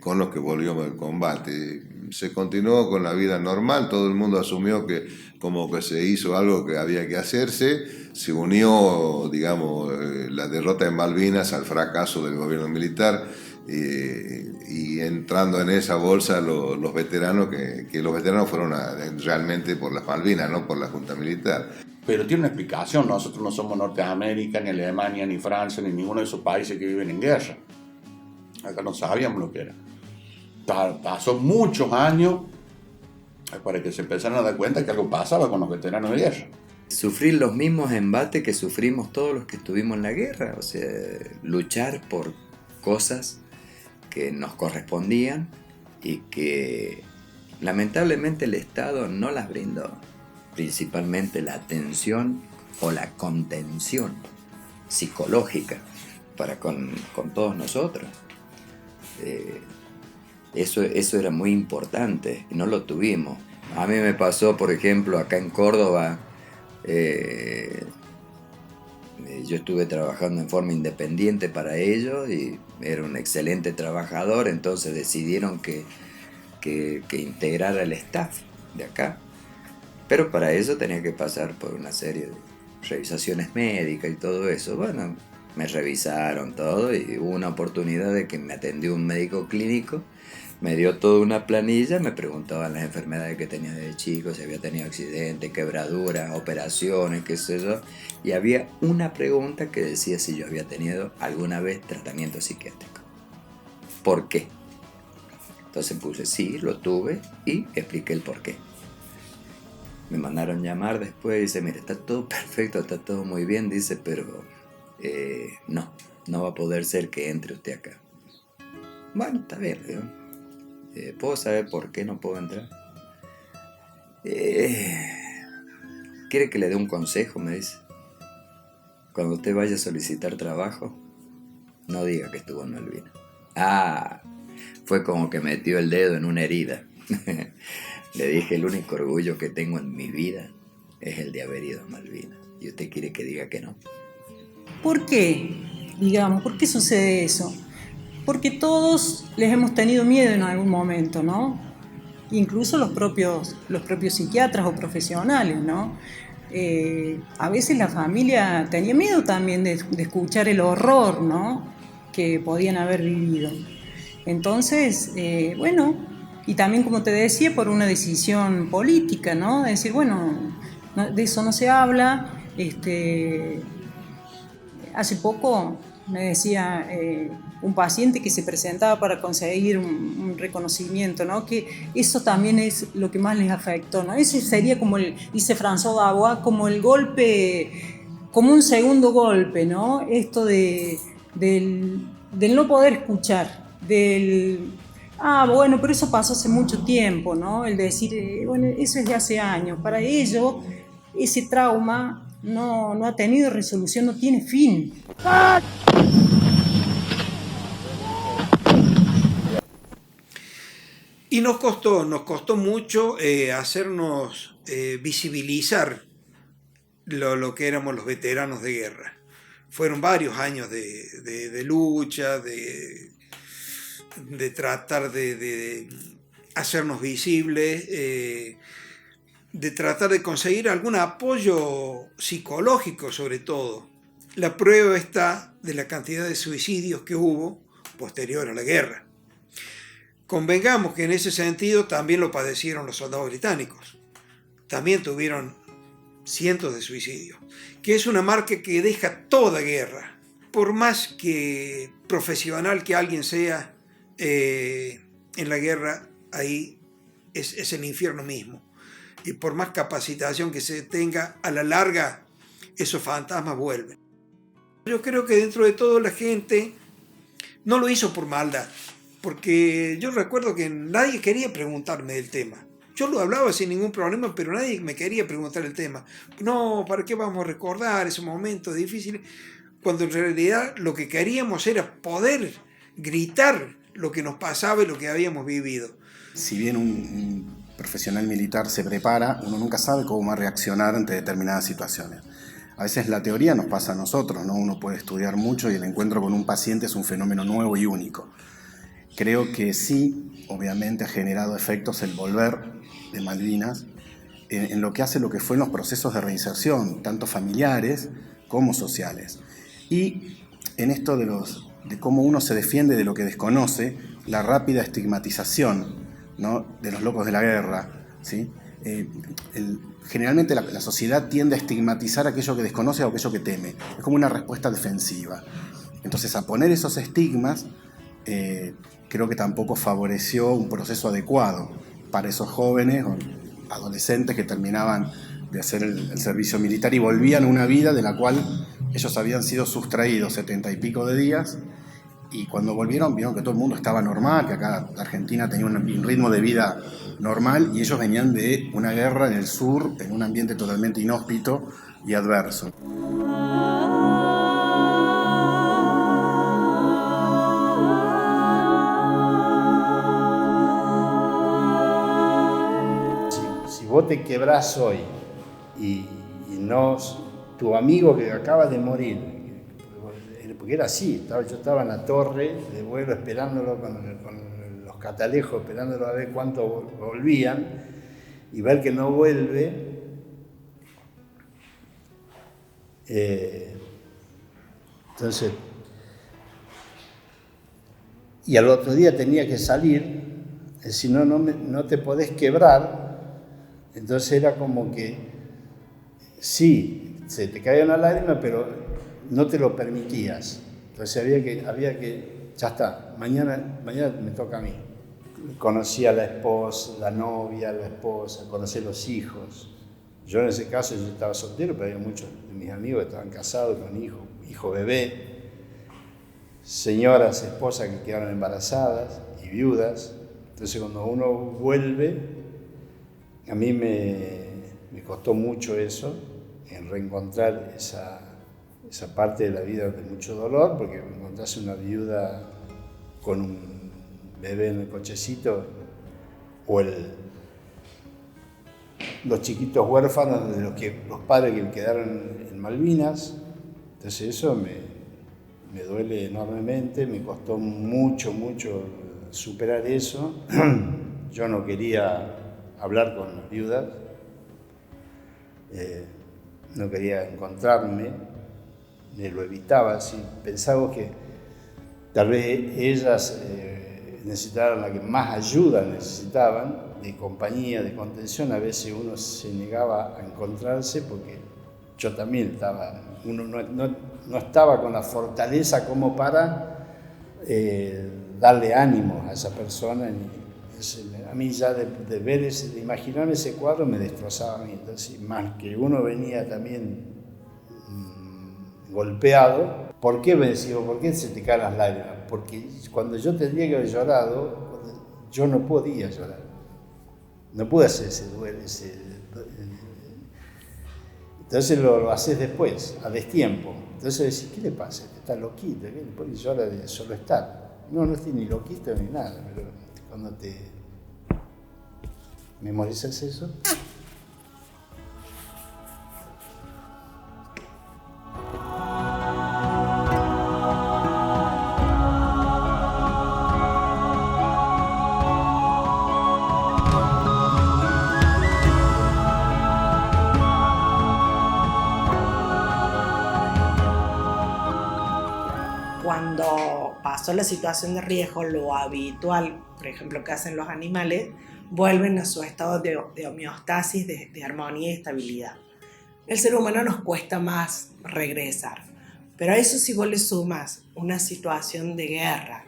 con los que volvió el combate. Se continuó con la vida normal, todo el mundo asumió que como que se hizo algo que había que hacerse, se unió, digamos, la derrota de Malvinas al fracaso del gobierno militar. Y entrando en esa bolsa los veteranos, que los veteranos fueron realmente por las Malvinas, no por la Junta Militar. Pero tiene una explicación, nosotros no somos Norteamérica, ni Alemania, ni Francia, ni ninguno de esos países que viven en guerra. Acá no sabíamos lo que era. Pasó muchos años para que se empezaran a dar cuenta que algo pasaba con los veteranos de guerra. Sufrir los mismos embates que sufrimos todos los que estuvimos en la guerra, o sea, luchar por cosas que nos correspondían y que lamentablemente el Estado no las brindó, principalmente la atención o la contención psicológica para con todos nosotros. Eso era muy importante y no lo tuvimos. A mí me pasó, por ejemplo, acá en Córdoba, yo estuve trabajando en forma independiente para ellos y era un excelente trabajador, entonces decidieron que integrara el staff de acá. Pero para eso tenía que pasar por una serie de revisaciones médicas y todo eso. Bueno, me revisaron todo y hubo una oportunidad de que me atendió un médico clínico, me dio toda una planilla, me preguntaban las enfermedades que tenía desde chico, si había tenido accidentes, quebraduras, operaciones, qué sé yo. Y había una pregunta que decía si yo había tenido alguna vez tratamiento psiquiátrico. ¿Por qué? Entonces puse sí, lo tuve y expliqué el por qué. Me mandaron llamar después y dice, mire, está todo perfecto, está todo muy bien, dice, pero no va a poder ser que entre usted acá. Bueno, está bien, digo. ¿Puedo saber por qué no puedo entrar? ¿Quiere que le dé un consejo? Me dice. Cuando usted vaya a solicitar trabajo, no diga que estuvo en Malvinas. Fue como que metió el dedo en una herida. Le dije, el único orgullo que tengo en mi vida es el de haber ido a Malvinas. y usted quiere que diga que no. ¿Por qué? Digamos, ¿por qué sucede eso? Porque todos les hemos tenido miedo en algún momento, ¿no? Incluso los propios psiquiatras o profesionales, ¿no? A veces la familia tenía miedo también de escuchar el horror, ¿no?, que podían haber vivido. Entonces, bueno, y también, como te decía, por una decisión política, ¿no? De decir, bueno, de eso no se habla. Hace poco me decía un paciente que se presentaba para conseguir un reconocimiento, ¿no?, que eso también es lo que más les afectó, ¿no? Ese sería como dice François Dabois, como el golpe, como un segundo golpe, ¿no? Esto del no poder escuchar, bueno, pero eso pasó hace mucho tiempo, ¿no? El decir, bueno, eso es de hace años. Para ellos, ese trauma no ha tenido resolución, no tiene fin. Y nos costó mucho hacernos visibilizar lo que éramos los veteranos de guerra. Fueron varios años de lucha, de tratar de hacernos visibles, de tratar de conseguir algún apoyo psicológico sobre todo. La prueba está de la cantidad de suicidios que hubo posterior a la guerra. Convengamos que en ese sentido también lo padecieron los soldados británicos. También tuvieron cientos de suicidios, que es una marca que deja toda guerra. Por más que profesional que alguien sea en la guerra, ahí es el infierno mismo. Y por más capacitación que se tenga, a la larga esos fantasmas vuelven. Yo creo que dentro de todo la gente no lo hizo por maldad, porque yo recuerdo que nadie quería preguntarme del tema. Yo lo hablaba sin ningún problema, pero nadie me quería preguntar el tema. No, ¿para qué vamos a recordar esos momentos difíciles? Cuando en realidad lo que queríamos era poder gritar lo que nos pasaba y lo que habíamos vivido. Si bien un profesional militar se prepara, uno nunca sabe cómo va a reaccionar ante determinadas situaciones. A veces la teoría nos pasa a nosotros, ¿no? Uno puede estudiar mucho y el encuentro con un paciente es un fenómeno nuevo y único. Creo que sí, obviamente ha generado efectos el volver de Malvinas en lo que hace lo que fue en los procesos de reinserción, tanto familiares como sociales. Y en esto de cómo uno se defiende de lo que desconoce, la rápida estigmatización, ¿no?, de los locos de la guerra, ¿sí? Generalmente la sociedad tiende a estigmatizar aquello que desconoce o aquello que teme. Es como una respuesta defensiva. Entonces, a poner esos estigmas, creo que tampoco favoreció un proceso adecuado para esos jóvenes o adolescentes que terminaban de hacer el servicio militar y volvían a una vida de la cual ellos habían sido sustraídos 70 y pico de días, y cuando volvieron vieron que todo el mundo estaba normal, que acá la Argentina tenía un ritmo de vida normal, y ellos venían de una guerra en el sur, en un ambiente totalmente inhóspito y adverso. Si vos te quebrás hoy y tu amigo que acaba de morir, porque era así, yo estaba en la torre de vuelo esperándolo con los catalejos, esperándolo a ver cuánto volvían, y ver que no vuelve, entonces, y al otro día tenía que salir, si no, no te podés quebrar. Entonces era como que sí, se te caía una lágrima, pero no te lo permitías. Entonces había que ya está, mañana me toca a mí. Conocí a la esposa, la novia, la esposa, conocí a los hijos. Yo en ese caso yo estaba soltero, pero había muchos de mis amigos que estaban casados con hijo bebé, señoras, esposas que quedaron embarazadas y viudas. Entonces cuando uno vuelve, a mí me costó mucho eso, en reencontrar esa parte de la vida de mucho dolor, porque encontrarse una viuda con un bebé en el cochecito, o los chiquitos huérfanos de los padres que quedaron en Malvinas. Entonces eso me duele enormemente, me costó mucho superar eso. Yo no quería hablar con las viudas, no quería encontrarme, me lo evitaba, así. Pensaba que tal vez ellas necesitaban la que más ayuda necesitaban, de compañía, de contención. A veces uno se negaba a encontrarse porque yo también estaba, uno no estaba con la fortaleza como para darle ánimo a esa persona. A mí ya de ver de imaginarme ese cuadro me destrozaba a mí. Entonces, más que uno venía también golpeado. ¿Por qué me decía? ¿Por qué se te caen las lágrimas? Porque cuando yo tendría que haber llorado, yo no podía llorar. No pude hacer ese duelo. Entonces lo haces después, a destiempo. Entonces decís, ¿qué le pasa? Está loquito, después llora de solo estar. No estoy ni loquito ni nada, pero cuando te memorizas eso. Cuando pasó la situación de riesgo, lo habitual, por ejemplo, que hacen los animales, vuelven a su estado de homeostasis, de armonía y estabilidad. El ser humano nos cuesta más regresar, pero a eso si vos le sumas una situación de guerra,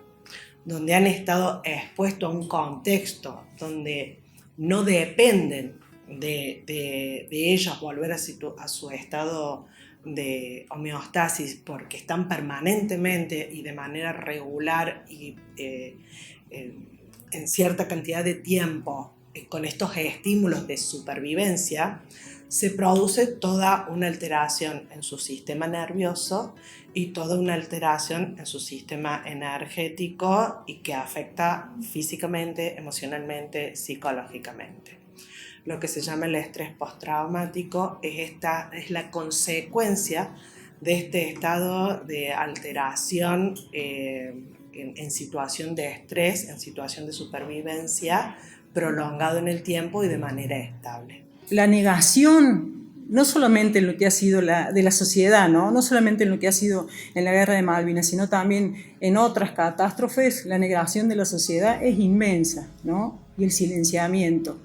donde han estado expuestos a un contexto donde no dependen de ellos volver a su estado de homeostasis, porque están permanentemente y de manera regular y en cierta cantidad de tiempo con estos estímulos de supervivencia, se produce toda una alteración en su sistema nervioso y toda una alteración en su sistema energético y que afecta físicamente, emocionalmente, psicológicamente. Lo que se llama el estrés postraumático es la consecuencia de este estado de alteración en situación de estrés, en situación de supervivencia, prolongado en el tiempo y de manera estable. La negación, no solamente en lo que ha sido de la sociedad, no solamente en lo que ha sido en la guerra de Malvinas, sino también en otras catástrofes, la negación de la sociedad es inmensa, ¿no? Y el silenciamiento.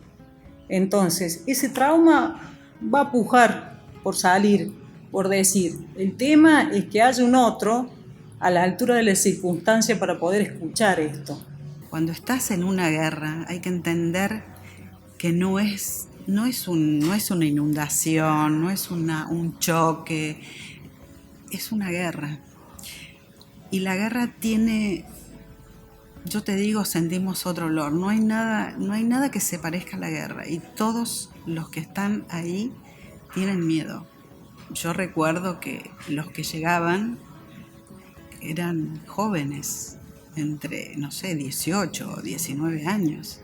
Entonces, ese trauma va a pujar por salir, por decir. El tema es que haya un otro a la altura de la circunstancia para poder escuchar esto. Cuando estás en una guerra hay que entender que no es una inundación, no es un choque, es una guerra. Y la guerra tiene... Yo te digo, sentimos otro olor. No hay nada que se parezca a la guerra. Y todos los que están ahí tienen miedo. Yo recuerdo que los que llegaban eran jóvenes, entre, 18 o 19 años.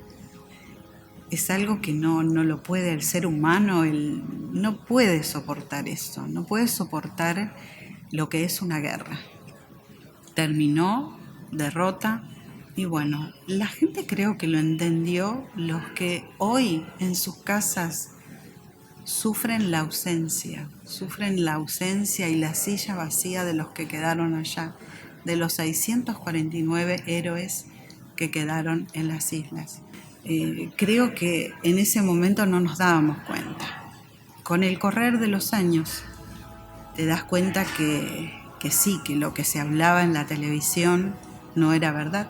Es algo que no lo puede el ser humano, no puede soportar eso. No puede soportar lo que es una guerra. Terminó, derrota. Y bueno, la gente creo que lo entendió, los que hoy en sus casas sufren la ausencia y la silla vacía de los que quedaron allá, de los 649 héroes que quedaron en las islas. Creo que en ese momento no nos dábamos cuenta. Con el correr de los años te das cuenta que sí, que lo que se hablaba en la televisión no era verdad.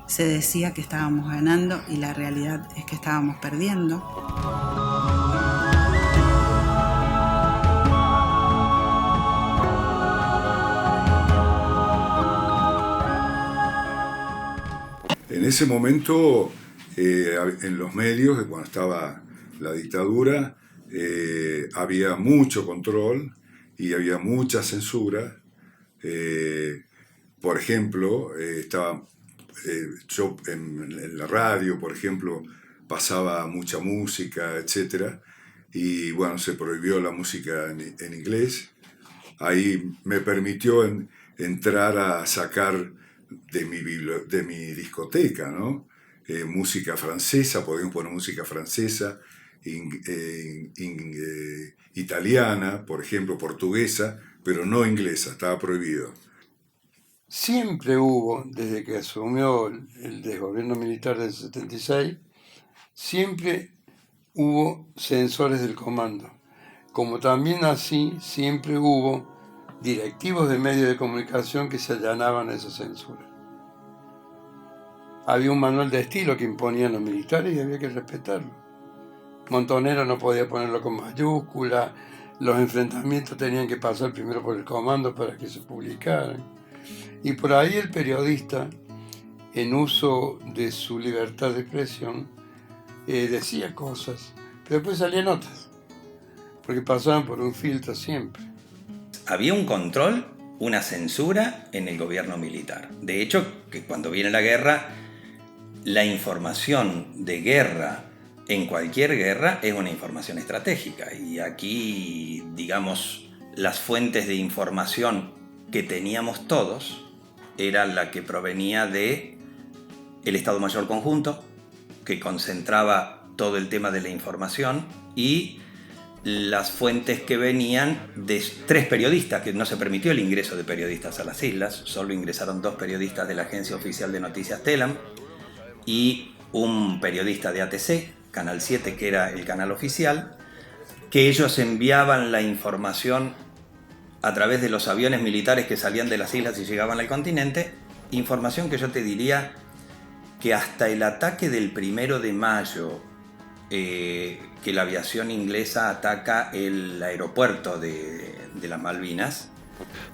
Se decía que estábamos ganando y la realidad es que estábamos perdiendo. En ese momento, en los medios, cuando estaba la dictadura, había mucho control y había mucha censura. Por ejemplo, yo en la radio, por ejemplo, pasaba mucha música, etc. Y bueno, se prohibió la música en inglés. Ahí me permitió entrar a sacar de mi discoteca, ¿no? Música francesa, podíamos poner música francesa, italiana, por ejemplo, portuguesa, pero no inglesa, estaba prohibido. Siempre hubo, desde que asumió el desgobierno militar del 76, siempre hubo censores del comando. Como también así, siempre hubo directivos de medios de comunicación que se allanaban a esa censura. Había un manual de estilo que imponían los militares y había que respetarlo. Montonera no podía ponerlo con mayúscula, los enfrentamientos tenían que pasar primero por el comando para que se publicaran. Y por ahí el periodista, en uso de su libertad de expresión, decía cosas, pero después salían otras, porque pasaban por un filtro siempre. Había un control, una censura en el gobierno militar. De hecho, que cuando viene la guerra, la información de guerra en cualquier guerra es una información estratégica. Y aquí, digamos, las fuentes de información que teníamos todos era la que provenía de el Estado Mayor Conjunto, que concentraba todo el tema de la información, y las fuentes que venían de 3 periodistas, que no se permitió el ingreso de periodistas a las islas, solo ingresaron 2 periodistas de la Agencia Oficial de Noticias TELAM y un periodista de ATC, Canal 7, que era el canal oficial, que ellos enviaban la información a través de los aviones militares que salían de las islas y llegaban al continente, información que yo te diría que hasta el ataque del 1 de mayo, que la aviación inglesa ataca el aeropuerto de las Malvinas.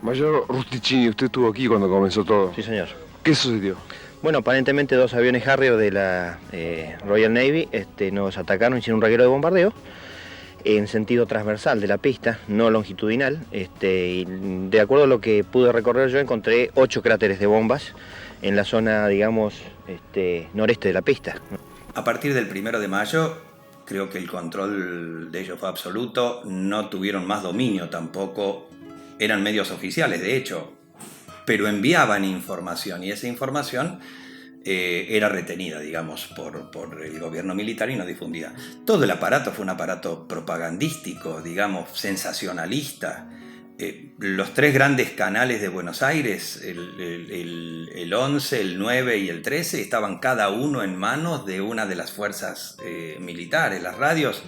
Mayor Rusticini, usted estuvo aquí cuando comenzó todo. Sí, señor. ¿Qué sucedió? Bueno, aparentemente 2 aviones Harrier de la Royal Navy nos atacaron, hicieron un reguero de bombardeo en sentido transversal de la pista, no longitudinal. Y de acuerdo a lo que pude recorrer yo, encontré 8 cráteres de bombas en la zona, digamos, noreste de la pista. A partir del 1 de mayo, creo que el control de ellos fue absoluto, no tuvieron más dominio tampoco, eran medios oficiales de hecho, pero enviaban información y esa información era retenida, digamos, por el gobierno militar y no difundida. Todo el aparato fue un aparato propagandístico, digamos, sensacionalista. Los 3 grandes canales de Buenos Aires, el 11, el 9 y el 13, estaban cada uno en manos de una de las fuerzas militares. Las radios,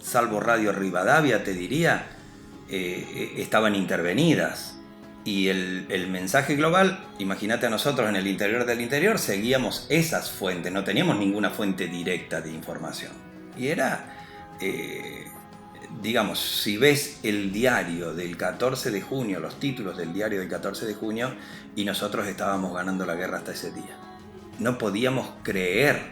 salvo Radio Rivadavia, te diría, estaban intervenidas. Y el mensaje global, imagínate a nosotros en el interior del interior, seguíamos esas fuentes, no teníamos ninguna fuente directa de información. Y era, digamos, si ves el diario del 14 de junio, los títulos del diario del 14 de junio, y nosotros estábamos ganando la guerra hasta ese día. No podíamos creer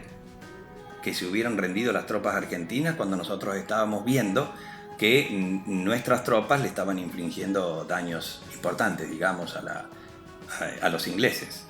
que se hubieran rendido las tropas argentinas cuando nosotros estábamos viendo que nuestras tropas le estaban infligiendo daños importantes, digamos, a los ingleses.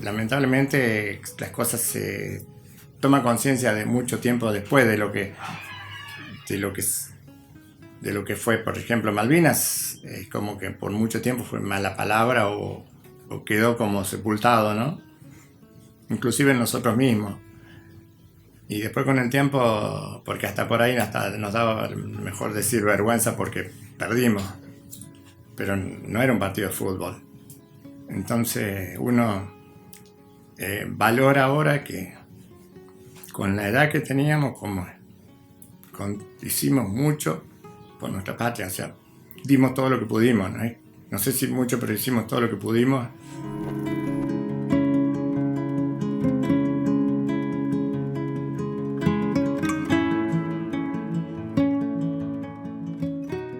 Lamentablemente las cosas se toman conciencia de mucho tiempo después de lo que fue, por ejemplo, Malvinas. Como que por mucho tiempo fue mala palabra o quedó como sepultado, ¿no? Inclusive nosotros mismos. Y después con el tiempo, porque hasta por ahí hasta nos daba, mejor decir, vergüenza porque perdimos, pero no era un partido de fútbol. Entonces uno valor ahora que con la edad que teníamos, hicimos mucho por nuestra patria, o sea, dimos todo lo que pudimos, ¿no? No sé si mucho, pero hicimos todo lo que pudimos.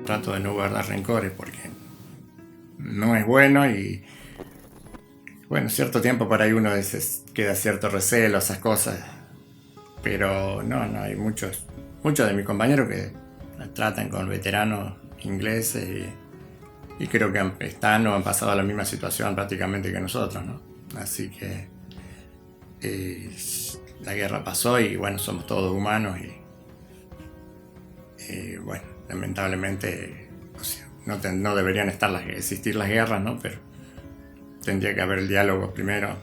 Trato de no guardar rencores porque no es bueno y bueno, cierto tiempo por ahí uno a veces queda cierto recelo, esas cosas, pero no, hay muchos de mis compañeros que tratan con veteranos ingleses y creo que han pasado la misma situación prácticamente que nosotros, ¿no? Así que la guerra pasó y bueno, somos todos humanos y bueno, lamentablemente, o sea, no deberían existir las guerras, ¿no? Pero tendría que haber el diálogo primero.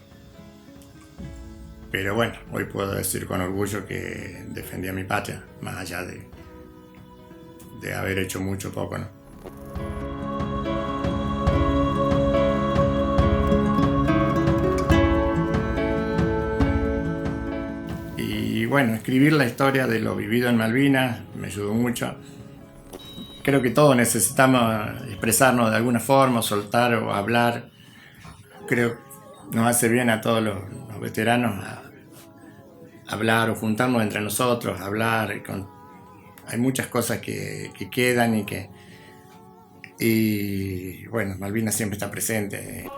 Pero bueno, hoy puedo decir con orgullo que defendí a mi patria, más allá de haber hecho mucho poco, ¿no? Y bueno, escribir la historia de lo vivido en Malvinas me ayudó mucho. Creo que todos necesitamos expresarnos de alguna forma, soltar o hablar. Creo que nos hace bien a todos los veteranos hablar o juntarnos entre nosotros, hablar. Hay muchas cosas que quedan y bueno, Malvinas siempre está presente.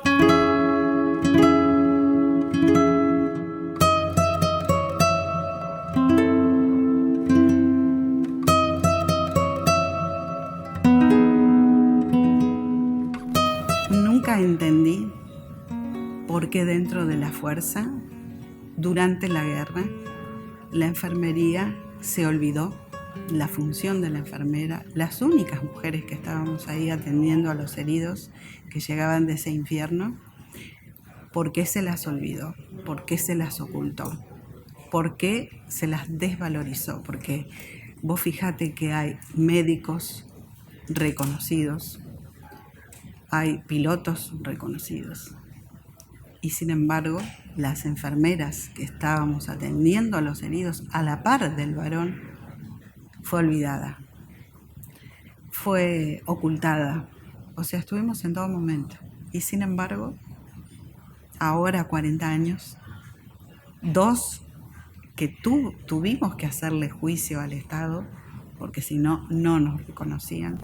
Nunca entendí por qué dentro de la fuerza, durante la guerra, la enfermería se olvidó, la función de la enfermera, las únicas mujeres que estábamos ahí atendiendo a los heridos que llegaban de ese infierno. ¿Por qué se las olvidó? ¿Por qué se las ocultó? ¿Por qué se las desvalorizó? Porque vos fíjate que hay médicos reconocidos, hay pilotos reconocidos y sin embargo las enfermeras que estábamos atendiendo a los heridos a la par del varón fue olvidada, fue ocultada, o sea, estuvimos en todo momento y sin embargo ahora 40 años, 2 que tuvimos que hacerle juicio al Estado porque si no, no nos reconocían.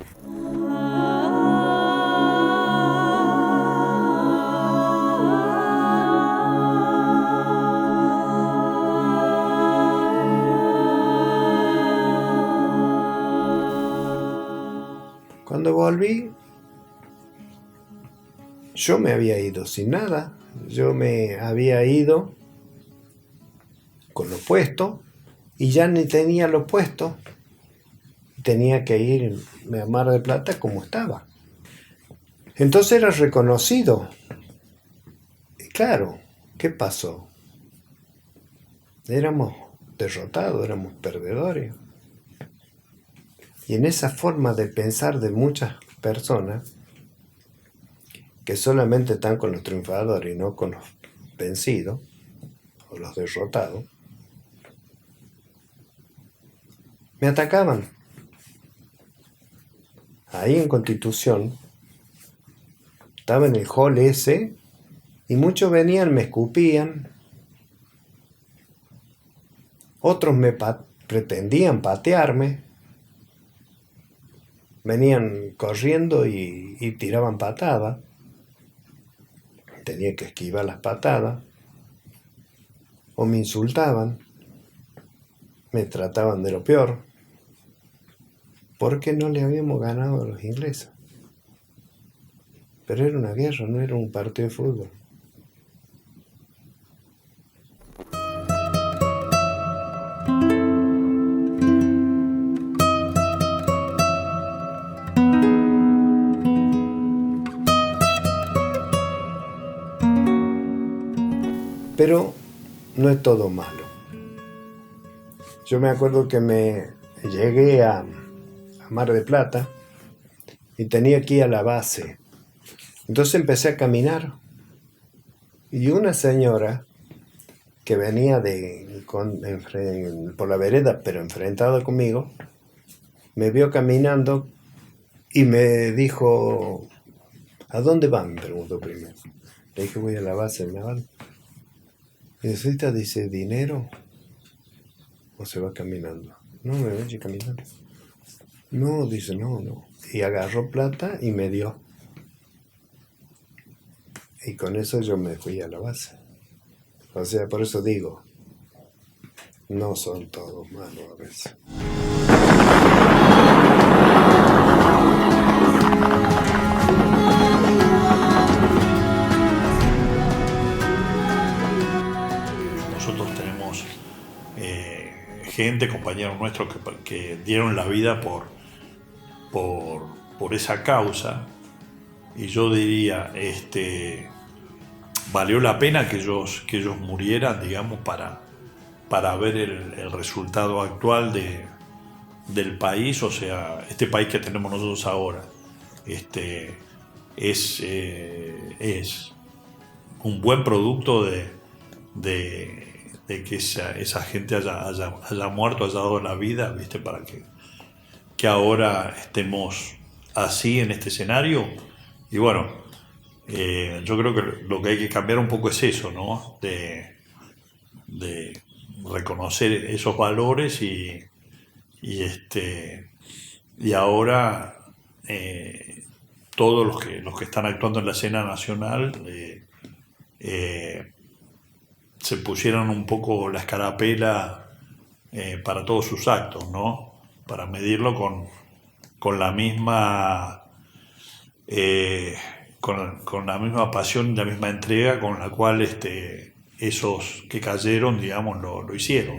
Cuando volví, yo me había ido sin nada. Yo me había ido con lo puesto y ya ni tenía lo puesto. Tenía que irme a Mar del Plata como estaba. Entonces era reconocido. Y claro, ¿qué pasó? Éramos derrotados, éramos perdedores. Y en esa forma de pensar de muchas personas que solamente están con los triunfadores y no con los vencidos o los derrotados, me atacaban. Ahí en Constitución estaba en el hall ese y muchos venían, me escupían, otros pretendían patearme. Venían corriendo y tiraban patadas. Tenía que esquivar las patadas. O me insultaban. Me trataban de lo peor. Porque no le habíamos ganado a los ingleses. Pero era una guerra, no era un partido de fútbol. Pero no es todo malo. Yo me acuerdo que me llegué a Mar del Plata y tenía que ir a la base. Entonces empecé a caminar y una señora que venía por la vereda, pero enfrentado conmigo, me vio caminando y me dijo, ¿a dónde van? Me preguntó primero. Le dije, voy a la base naval. ¿Necesita, dice, dinero? ¿O se va caminando? No, me voy caminando. No, dice, no. Y agarró plata y me dio. Y con eso yo me fui a la base. O sea, por eso digo, no son todos malos a veces. Nosotros tenemos gente, compañeros nuestros que dieron la vida por esa causa, y yo diría, valió la pena que ellos murieran, digamos, para ver el resultado actual del país. O sea, este país que tenemos nosotros ahora es un buen producto de que esa gente haya muerto, haya dado la vida, ¿viste? Para que ahora estemos así en este escenario. Y bueno, yo creo que lo que hay que cambiar un poco es eso, ¿no? De reconocer esos valores y ahora todos los que están actuando en la escena nacional se pusieron un poco la escarapela para todos sus actos, ¿no? Para medirlo con la misma con la misma pasión y la misma entrega con la cual esos que cayeron, digamos, lo hicieron.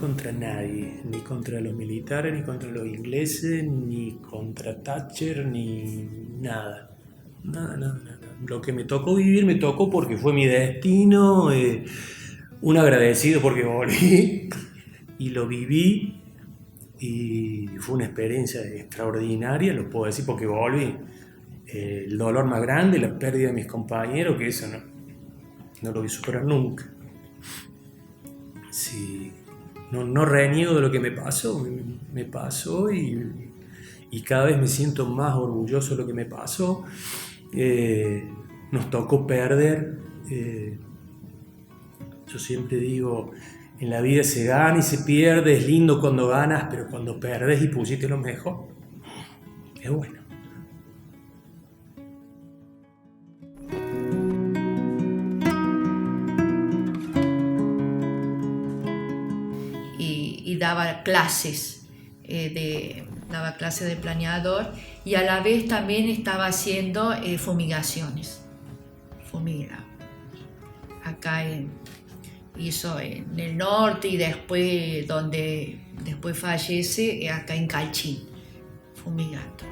Contra nadie, ni contra los militares, ni contra los ingleses, ni contra Thatcher, ni nada. Nada. Lo que me tocó vivir, me tocó porque fue mi destino, un agradecido porque volví y lo viví, y fue una experiencia extraordinaria, lo puedo decir porque volví. El dolor más grande, la pérdida de mis compañeros, que eso no lo voy a superar nunca. Sí. No reniego de lo que me pasó y cada vez me siento más orgulloso de lo que me pasó. Nos tocó perder. Yo siempre digo, en la vida se gana y se pierde, es lindo cuando ganas, pero cuando perdes y pusiste lo mejor, es bueno. Y daba clases de planeador, y a la vez también estaba haciendo fumigaciones. Acá hizo en el norte, y después donde después fallece, acá en Calchín, fumigando.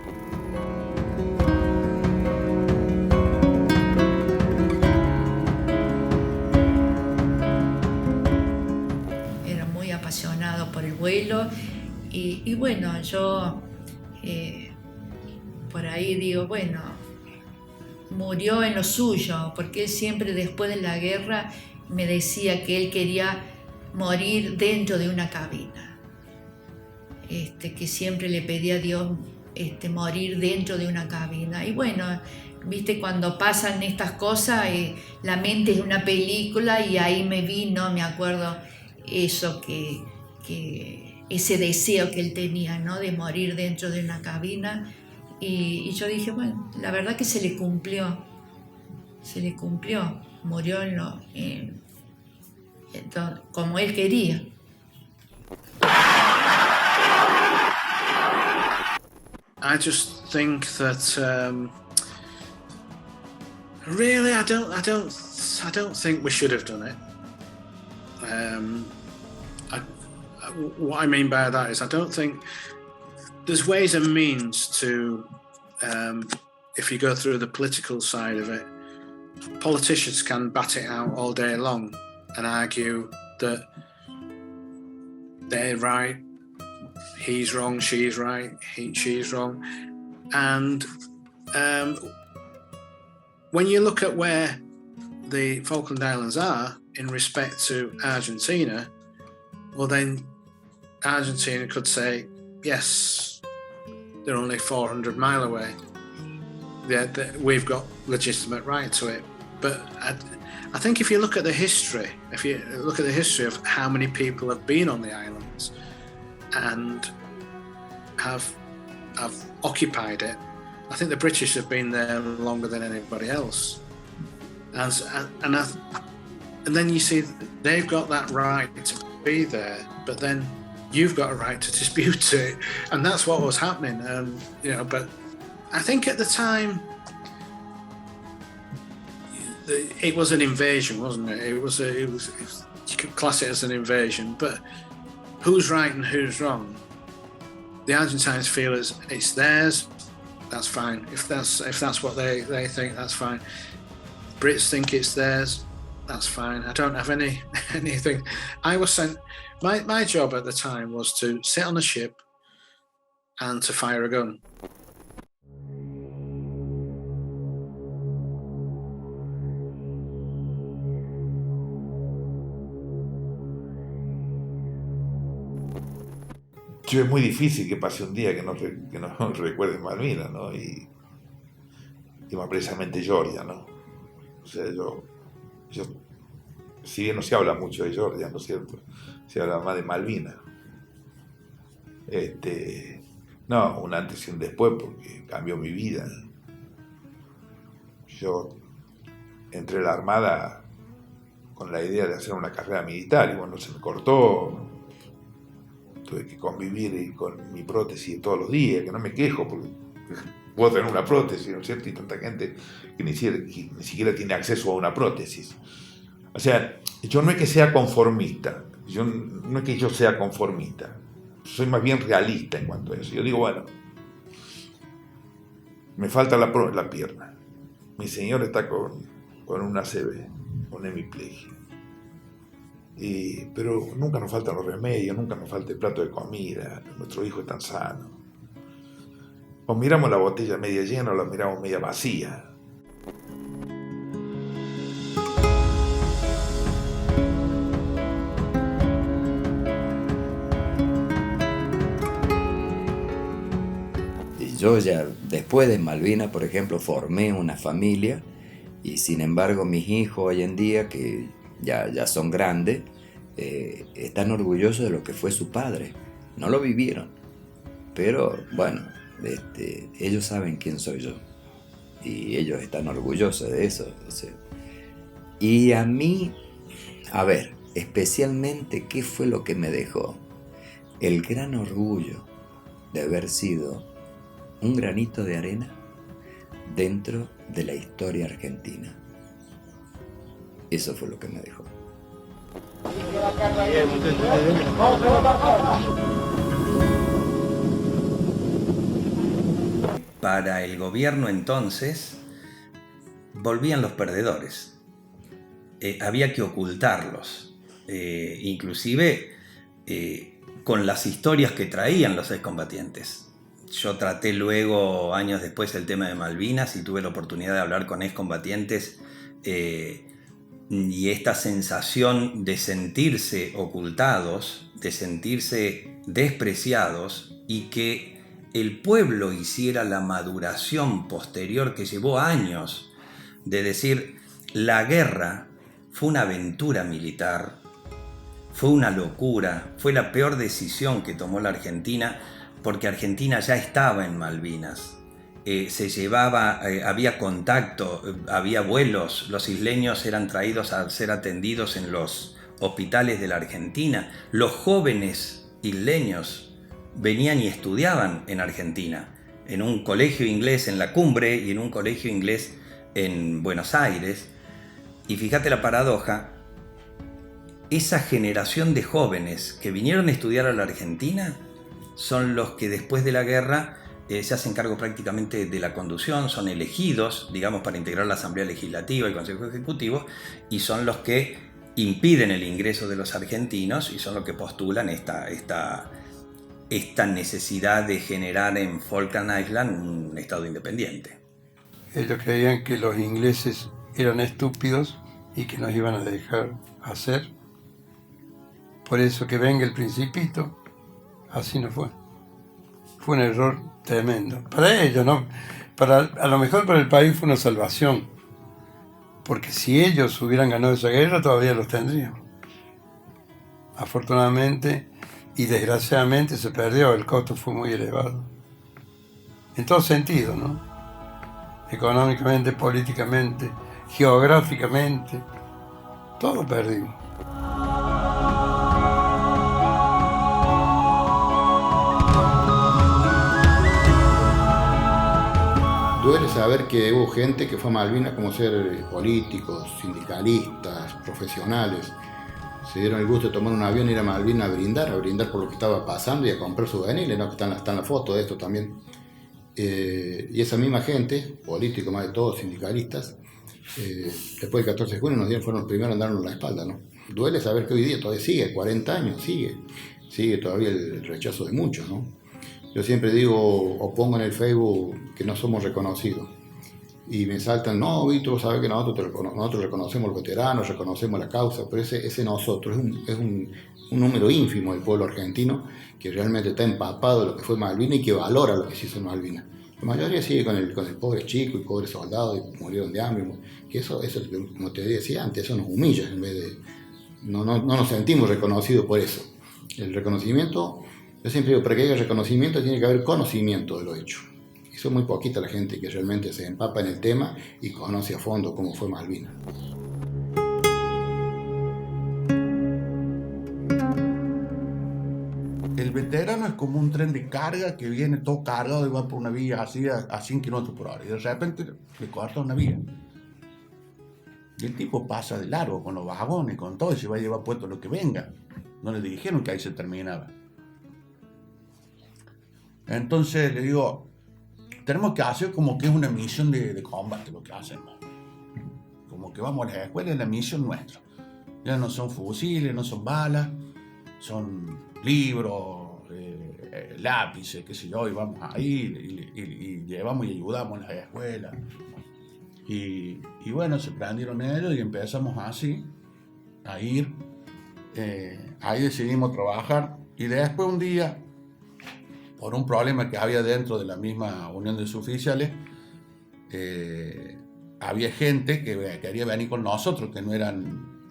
Apasionado por el vuelo, y bueno, yo por ahí digo, bueno, murió en lo suyo, porque él siempre después de la guerra me decía que él quería morir dentro de una cabina, que siempre le pedía a Dios morir dentro de una cabina. Y bueno, viste, cuando pasan estas cosas, la mente es una película, y ahí me acuerdo eso, que ese deseo que él tenía, ¿no?, de morir dentro de una cabina, y yo dije, bueno, la verdad que se le cumplió, murió como él quería. I just think that really I don't think we should have done it. What I mean by that is, I don't think there's ways and means to, if you go through the political side of it, politicians can bat it out all day long and argue that they're right, he's wrong, she's right, she's wrong. And when you look at where the Falkland Islands are in respect to Argentina, well then Argentina could say, yes, they're only 400 miles away. We've got legitimate right to it. But I think if you look at the history, of how many people have been on the islands and have occupied it, I think the British have been there longer than anybody else. And then you see they've got that right to be there, but then you've got a right to dispute it, and that's what was happening. But I think at the time it was an invasion, wasn't it? It was you could class it as an invasion, but who's right and who's wrong? The Argentines feel it's theirs. That's fine. If that's what they think, that's fine. Brits think it's theirs. That's fine. I don't have anything. I was sent. My job at the time was to sit on a ship and to fire a gun. Es muy difícil que pase un día que no recuerde Malvinas, ¿no? Y más precisamente Georgia, ¿no? O sea, yo, si bien no se habla mucho de Georgia, ¿no es cierto? Se habla más de Malvinas. No, un antes y un después, porque cambió mi vida. Yo entré a la Armada con la idea de hacer una carrera militar y bueno, se me cortó. Tuve que convivir con mi prótesis todos los días, que no me quejo porque puedo tener una prótesis, ¿no es cierto? Y tanta gente que ni siquiera tiene acceso a una prótesis. O sea, yo no es que sea conformista, no es que yo sea conformista, soy más bien realista en cuanto a eso. Yo digo, bueno, me falta la pierna, mi señor está con una ACV, con hemiplegia. Pero nunca nos faltan los remedios, nunca nos falta el plato de comida, nuestro hijo es tan sano. O miramos la botella media llena o la miramos media vacía. Yo ya, después de Malvinas, por ejemplo, formé una familia y sin embargo mis hijos hoy en día, que ya son grandes, están orgullosos de lo que fue su padre. No lo vivieron, pero bueno, ellos saben quién soy yo y ellos están orgullosos de eso. O sea, y a mí, a ver, especialmente, ¿qué fue lo que me dejó? El gran orgullo de haber sido un granito de arena dentro de la historia argentina. Eso fue lo que me dejó. Para el gobierno entonces, volvían los perdedores. Había que ocultarlos, inclusive con las historias que traían los excombatientes. Yo traté luego, años después, el tema de Malvinas y tuve la oportunidad de hablar con excombatientes y esta sensación de sentirse ocultados, de sentirse despreciados y que el pueblo hiciera la maduración posterior que llevó años de decir la guerra fue una aventura militar, fue una locura, fue la peor decisión que tomó la Argentina porque Argentina ya estaba en Malvinas. Se llevaba, había contacto, había vuelos, los isleños eran traídos a ser atendidos en los hospitales de la Argentina, los jóvenes isleños venían y estudiaban en Argentina, en un colegio inglés en La Cumbre y en un colegio inglés en Buenos Aires. Y fíjate la paradoja, esa generación de jóvenes que vinieron a estudiar a la Argentina son los que después de la guerra se hacen cargo prácticamente de la conducción, son elegidos, digamos, para integrar la Asamblea Legislativa y el Consejo Ejecutivo, y son los que impiden el ingreso de los argentinos y son los que postulan esta necesidad de generar en Falkland Island un estado independiente. Ellos creían que los ingleses eran estúpidos y que nos iban a dejar hacer. Por eso que venga el Principito, así no fue. Fue un error tremendo. Para ellos, ¿no? A lo mejor para el país fue una salvación. Porque si ellos hubieran ganado esa guerra, todavía los tendríamos. Afortunadamente y desgraciadamente se perdió, el costo fue muy elevado. En todo sentido, ¿no? Económicamente, políticamente, geográficamente, todo perdimos. Duele saber que hubo gente que fue a Malvinas como ser políticos, sindicalistas, profesionales. Se dieron el gusto de tomar un avión y ir a Malvinas a brindar por lo que estaba pasando y a comprar souvenirs, ¿no? Que están en la foto de esto también. Y esa misma gente, políticos más de todos, sindicalistas, después del 14 de junio fueron los primeros en darnos la espalda, ¿no? Duele saber que hoy día todavía sigue, 40 años, sigue todavía el rechazo de muchos, ¿no? Yo siempre digo o pongo en el Facebook que no somos reconocidos. Y me saltan, no, Víctor, sabes que nosotros reconocemos a los veteranos, reconocemos la causa, pero ese nosotros es un número ínfimo del pueblo argentino que realmente está empapado de lo que fue Malvinas y que valora lo que se hizo en Malvinas. La mayoría sigue con el pobre chico y pobre soldado y murieron de hambre. Que eso, como te decía antes, eso nos humilla en vez de... No nos sentimos reconocidos por eso. El reconocimiento... Yo siempre digo, para que haya reconocimiento tiene que haber conocimiento de lo hecho. Y son muy poquita la gente que realmente se empapa en el tema y conoce a fondo cómo fue Malvinas. El veterano es como un tren de carga que viene todo cargado y va por una vía así a 100 km por hora. Y de repente le corta una vía. Y el tipo pasa de largo con los vagones, con todo, y se va a llevar puesto lo que venga. No le dijeron que ahí se terminaba. Entonces le digo, tenemos que hacer como que es una misión de combate lo que hacemos. Como que vamos a la escuela, es la misión nuestra. Ya no son fusiles, no son balas, son libros, lápices, qué sé yo, y vamos a ir y llevamos y ayudamos en las escuelas. Y bueno, se prendieron ellos y empezamos así a ir. Ahí decidimos trabajar y después un día, por un problema que había dentro de la misma Unión de Suboficiales, había gente que quería venir con nosotros, que no eran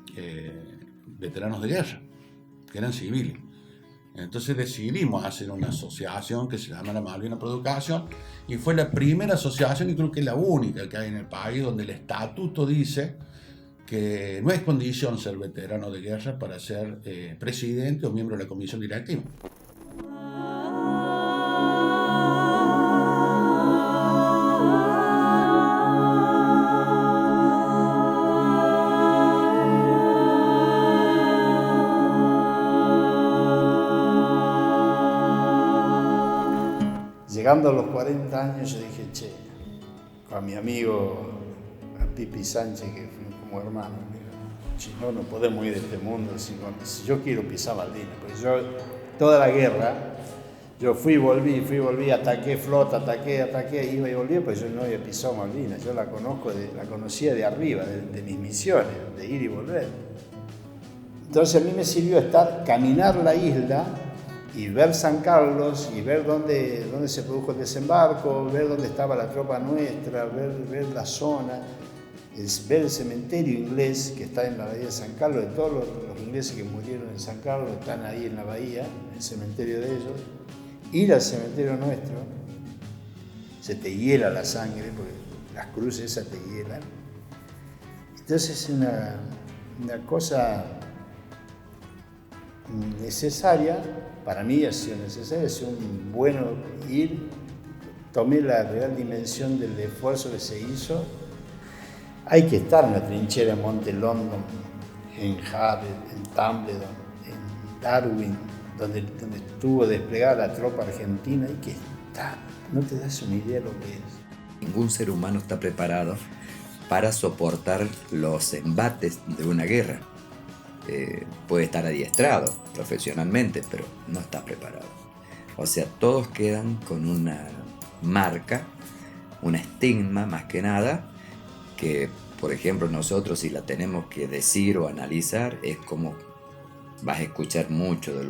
veteranos de guerra, que eran civiles. Entonces decidimos hacer una asociación que se llama la Malvinas por Educación, y fue la primera asociación, y creo que es la única que hay en el país, donde el estatuto dice que no es condición ser veterano de guerra para ser presidente o miembro de la comisión directiva. Llegando a los 40 años yo dije, che, con mi amigo Pipi Sánchez, que fuimos como hermanos, si no podemos ir de este mundo, si yo quiero pisar Malvinas, porque yo toda la guerra, yo fui, volví, ataqué flota, ataqué, iba y volvía, pero yo no había pisado Malvinas, yo la conocía de arriba, de mis misiones, de ir y volver. Entonces a mí me sirvió caminar la isla y ver San Carlos y ver dónde se produjo el desembarco, ver dónde estaba la tropa nuestra, ver la zona, ver el cementerio inglés que está en la bahía de San Carlos, de todos los ingleses que murieron en San Carlos están ahí en la bahía, en el cementerio de ellos. Ir al cementerio nuestro, se te hiela la sangre, porque las cruces esas te hielan. Entonces es una cosa necesaria, para mí ha sido necesario, ha sido un bueno ir, tomé la real dimensión del esfuerzo que se hizo. Hay que estar en la trinchera en Monte London, en Harvard, en Tumbledon, en Darwin, donde estuvo desplegada la tropa argentina, hay que estar, no te das una idea de lo que es. Ningún ser humano está preparado para soportar los embates de una guerra. puede estar adiestrado profesionalmente, pero no está preparado. O sea, todos quedan con una marca, un estigma más que nada, que por ejemplo nosotros si la tenemos que decir o analizar, es como vas a escuchar mucho de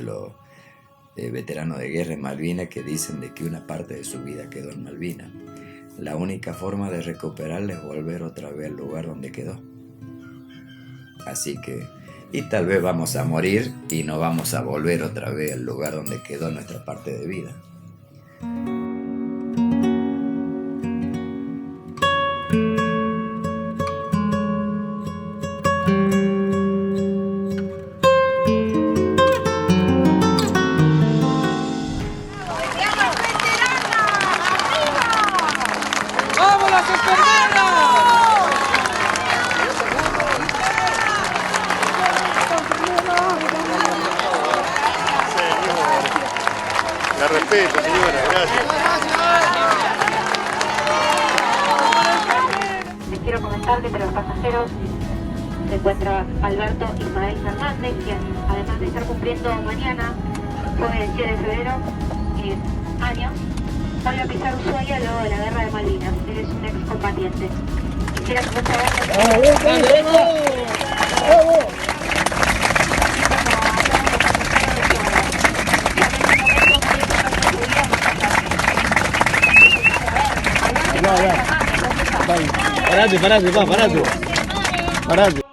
los veteranos de guerra en Malvinas que dicen de que una parte de su vida quedó en Malvinas. La única forma de recuperarla es volver otra vez al lugar donde quedó. Así que, y tal vez vamos a morir y no vamos a volver otra vez al lugar donde quedó nuestra parte de vida. ¡Vamos las enfermeras! La respeto, señora, gracias. Les quiero comentar que entre los pasajeros se encuentra Alberto Ismael Fernández, quien además de estar cumpliendo mañana, jueves 7 de febrero, años, vuelve a pisar Ushuaia luego de la guerra de Malvinas. Él es un excombatiente. Quisiera que mucha Parate, parate.